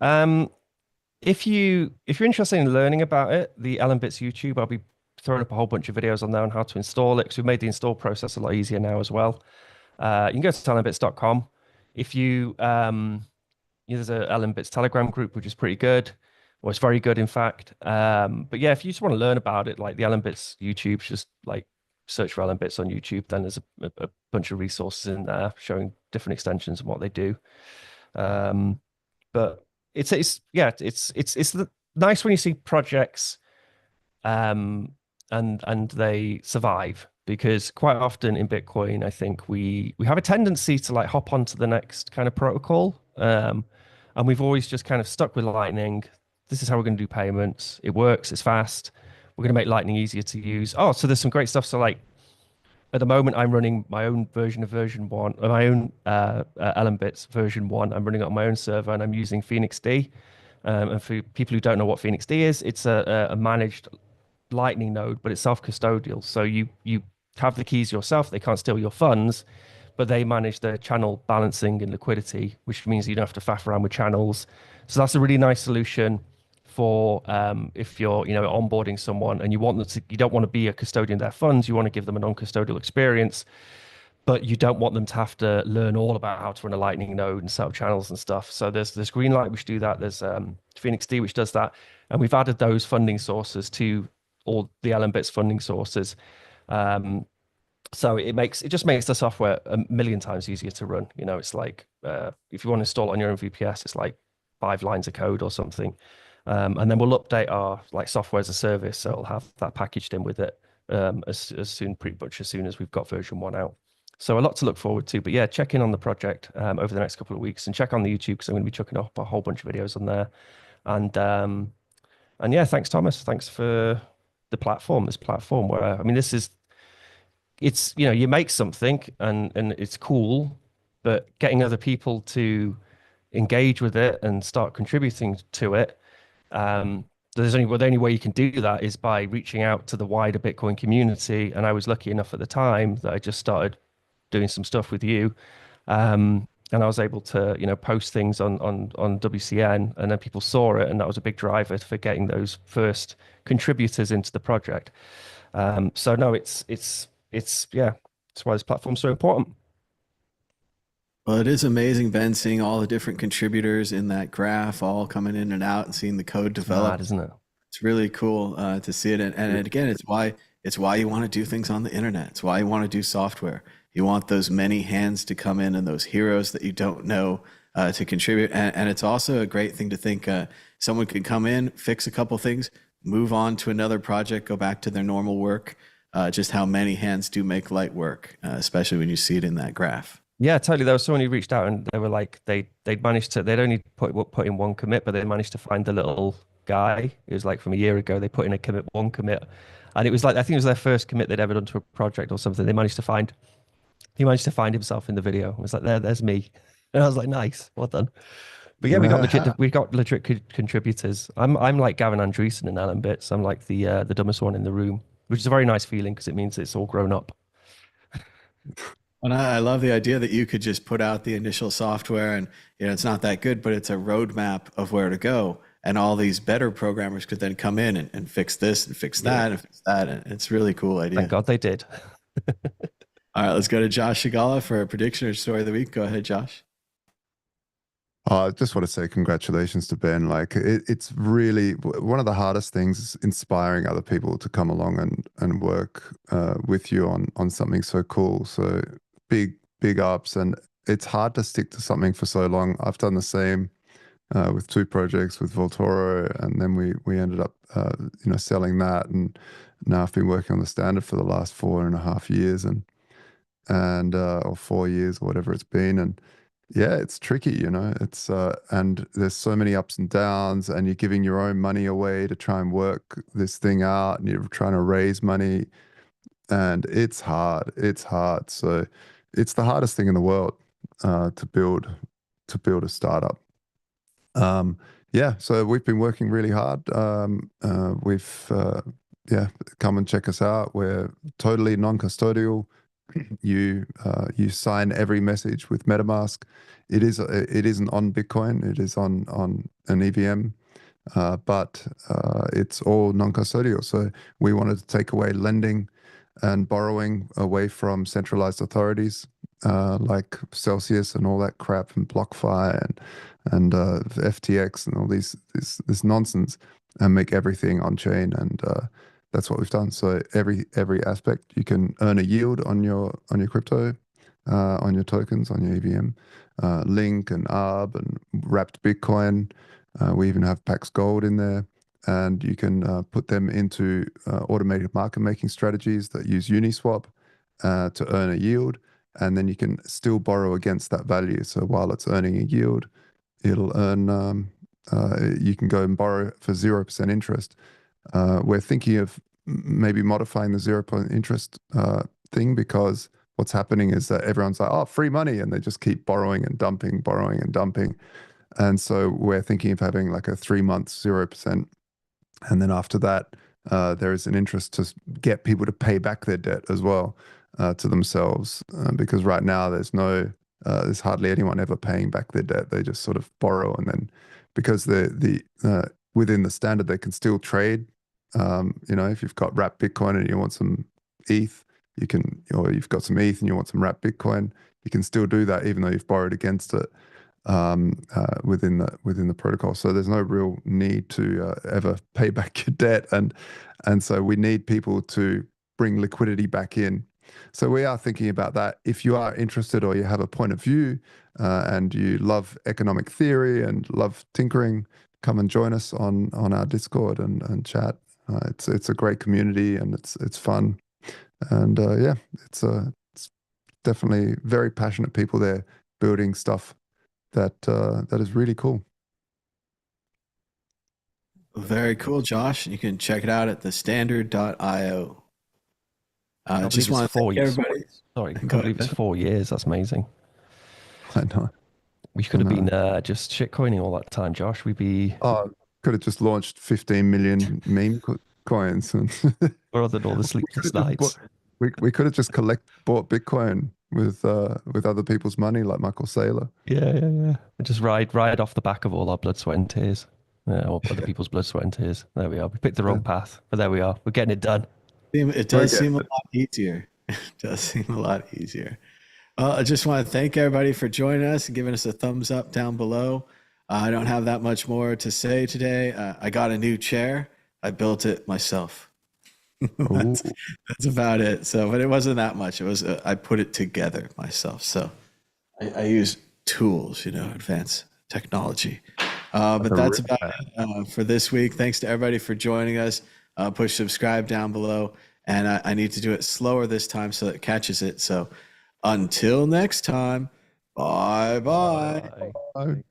C: If you're interested in learning about it, the LM-bits YouTube, I'll be throwing up a whole bunch of videos on there on how to install it, because we've made the install process a lot easier now as well. You can go to lmbits.com. If there's a LM-bits Telegram group, which is pretty good. Well, it's very good, in fact. But yeah, if you just want to learn about it, like the LM-bits YouTube, just like search for LM-bits on YouTube. Then there's a bunch of resources in there showing different extensions and what they do. But it's nice when you see projects and they survive, because quite often in Bitcoin, I think we have a tendency to like hop onto the next kind of protocol, and we've always just kind of stuck with Lightning. This is how we're going to do payments. It works. It's fast. We're going to make Lightning easier to use. Oh, so there's some great stuff. So like at the moment, I'm running my own version of version 1, my own LM-bits version 1. I'm running it on my own server, and I'm using Phoenix D. And for people who don't know what Phoenix D is, it's a managed Lightning node, but it's self-custodial. So you have the keys yourself. They can't steal your funds, but they manage the channel balancing and liquidity, which means you don't have to faff around with channels. So that's a really nice solution for if you're onboarding someone and you want them to, you don't want to be a custodian of their funds, you want to give them a non-custodial experience, but you don't want them to have to learn all about how to run a Lightning node and set up channels and stuff. So there's Greenlight which do that, there's Phoenix D which does that, and we've added those funding sources to all the LM-bits funding sources. So it just makes the software a million times easier to run. It's like if you want to install it on your own VPS, it's like 5 lines of code or something. And then we'll update our like software as a service, so it'll have that packaged in with it pretty much as soon as we've got version 1 out. So a lot to look forward to. But yeah, check in on the project over the next couple of weeks, and check on the YouTube, because I'm going to be chucking up a whole bunch of videos on there. And yeah, thanks Thomas, thanks for this platform where it's you make something and it's cool, but getting other people to engage with it and start contributing to it, the only way you can do that is by reaching out to the wider Bitcoin community. And I was lucky enough at the time that I just started doing some stuff with you, and I was able to post things on WCN, and then people saw it, and that was a big driver for getting those first contributors into the project. So no, it's yeah, that's why this platform's so important.
A: Well, it is amazing, Ben, seeing all the different contributors in that graph all coming in and out, and seeing the code develop.
C: Mad, isn't it?
A: It's really cool to see it. And again, it's why It's why you want to do things on the internet. It's why you want to do software. You want those many hands to come in and those heroes that you don't know to contribute. And it's also a great thing to think someone can come in, fix a couple things, move on to another project, go back to their normal work. Just how many hands do make light work, especially when you see it in that graph.
C: Yeah, totally. There was someone who reached out and they were like, they'd only put in one commit, but they managed to find the little guy. It was like from a year ago, they put in one commit. And it was like, I think it was their first commit they'd ever done to a project or something. He managed to find himself in the video. It was like, there's me. And I was like, nice, well done. But yeah, we got legit contributors. I'm like Gavin Andreessen and Alan Bits. I'm like the dumbest one in the room, which is a very nice feeling because it means it's all grown up.
A: And I love the idea that you could just put out the initial software and, it's not that good, but it's a roadmap of where to go. And all these better programmers could then come in and fix this and fix that and fix that. And it's a really cool idea.
C: Thank God they did.
A: All right, let's go to Josh Shigala for a prediction or story of the week. Go ahead, Josh.
B: I just want to say congratulations to Ben. Like it's really one of the hardest things is inspiring other people to come along and work with you on something so cool. So big ups, and it's hard to stick to something for so long. I've done the same with 2 projects with Voltoro, and then we ended up selling that, and now I've been working on the standard for the last 4.5 years and or 4 years or whatever it's been. And yeah, it's tricky, it's and there's so many ups and downs, and you're giving your own money away to try and work this thing out, and you're trying to raise money, and it's hard. So it's the hardest thing in the world to build a startup. So we've been working really hard. We've come and check us out. We're totally non-custodial. You sign every message with MetaMask. It isn't on Bitcoin. It is on an EVM, but it's all non-custodial. So we wanted to take away lending and borrowing away from centralized authorities like Celsius and all that crap, and BlockFi and FTX and all this nonsense, and make everything on chain. And that's what we've done. So every aspect, you can earn a yield on your crypto, on your tokens, on your EVM, Link and ARB and wrapped Bitcoin. We even have Pax Gold in there, and you can put them into automated market making strategies that use Uniswap to earn a yield, and then you can still borrow against that value. So while it's earning a yield, it'll earn. You can go and borrow for 0% interest. We're thinking of maybe modifying the 0% interest thing, because what's happening is that everyone's like, oh, free money, and they just keep borrowing and dumping. And so we're thinking of having like a 3 month 0%. And then after that, there is an interest to get people to pay back their debt as well to themselves, because right now there's hardly anyone ever paying back their debt. They just sort of borrow, and then because within the standard, they can still trade. If you've got wrapped Bitcoin and you want some ETH, you can, or you've got some ETH and you want some wrapped Bitcoin, you can still do that even though you've borrowed against it within the protocol. So there's no real need to ever pay back your debt, and so we need people to bring liquidity back in. So we are thinking about that. If you are interested, or you have a point of view and you love economic theory and love tinkering, come and join us on our Discord and chat. It's a great community, and it's fun, and it's definitely very passionate people there building stuff that is really cool.
A: Very cool, Josh. You can check it out at thestandard.io. I just want to thank everybody.
C: Sorry, I can't believe it's 4 years. That's amazing.
B: I know.
C: We could have been just shitcoining all that time, Josh. We'd be...
B: could have just launched 15 million meme coins.
C: Rather than all the sleepless nights.
B: We could have just bought Bitcoin with other people's money, like Michael Saylor.
C: Yeah. And just ride off the back of all our blood, sweat, and tears. Or other people's blood, sweat, and tears. There we are. We picked the wrong path, but there we are. We're getting it done.
A: It does seem a lot easier. It does seem a lot easier. I just want to thank everybody for joining us and giving us a thumbs up down below. I don't have that much more to say today. I got a new chair. I built it myself.
B: Ooh.
A: That's about it. So, but it wasn't that much. It was I put it together myself. So I use tools, advanced technology. But that's about it for this week. Thanks to everybody for joining us. Push subscribe down below, and I need to do it slower this time so that it catches it. So until next time, bye.
B: Bye.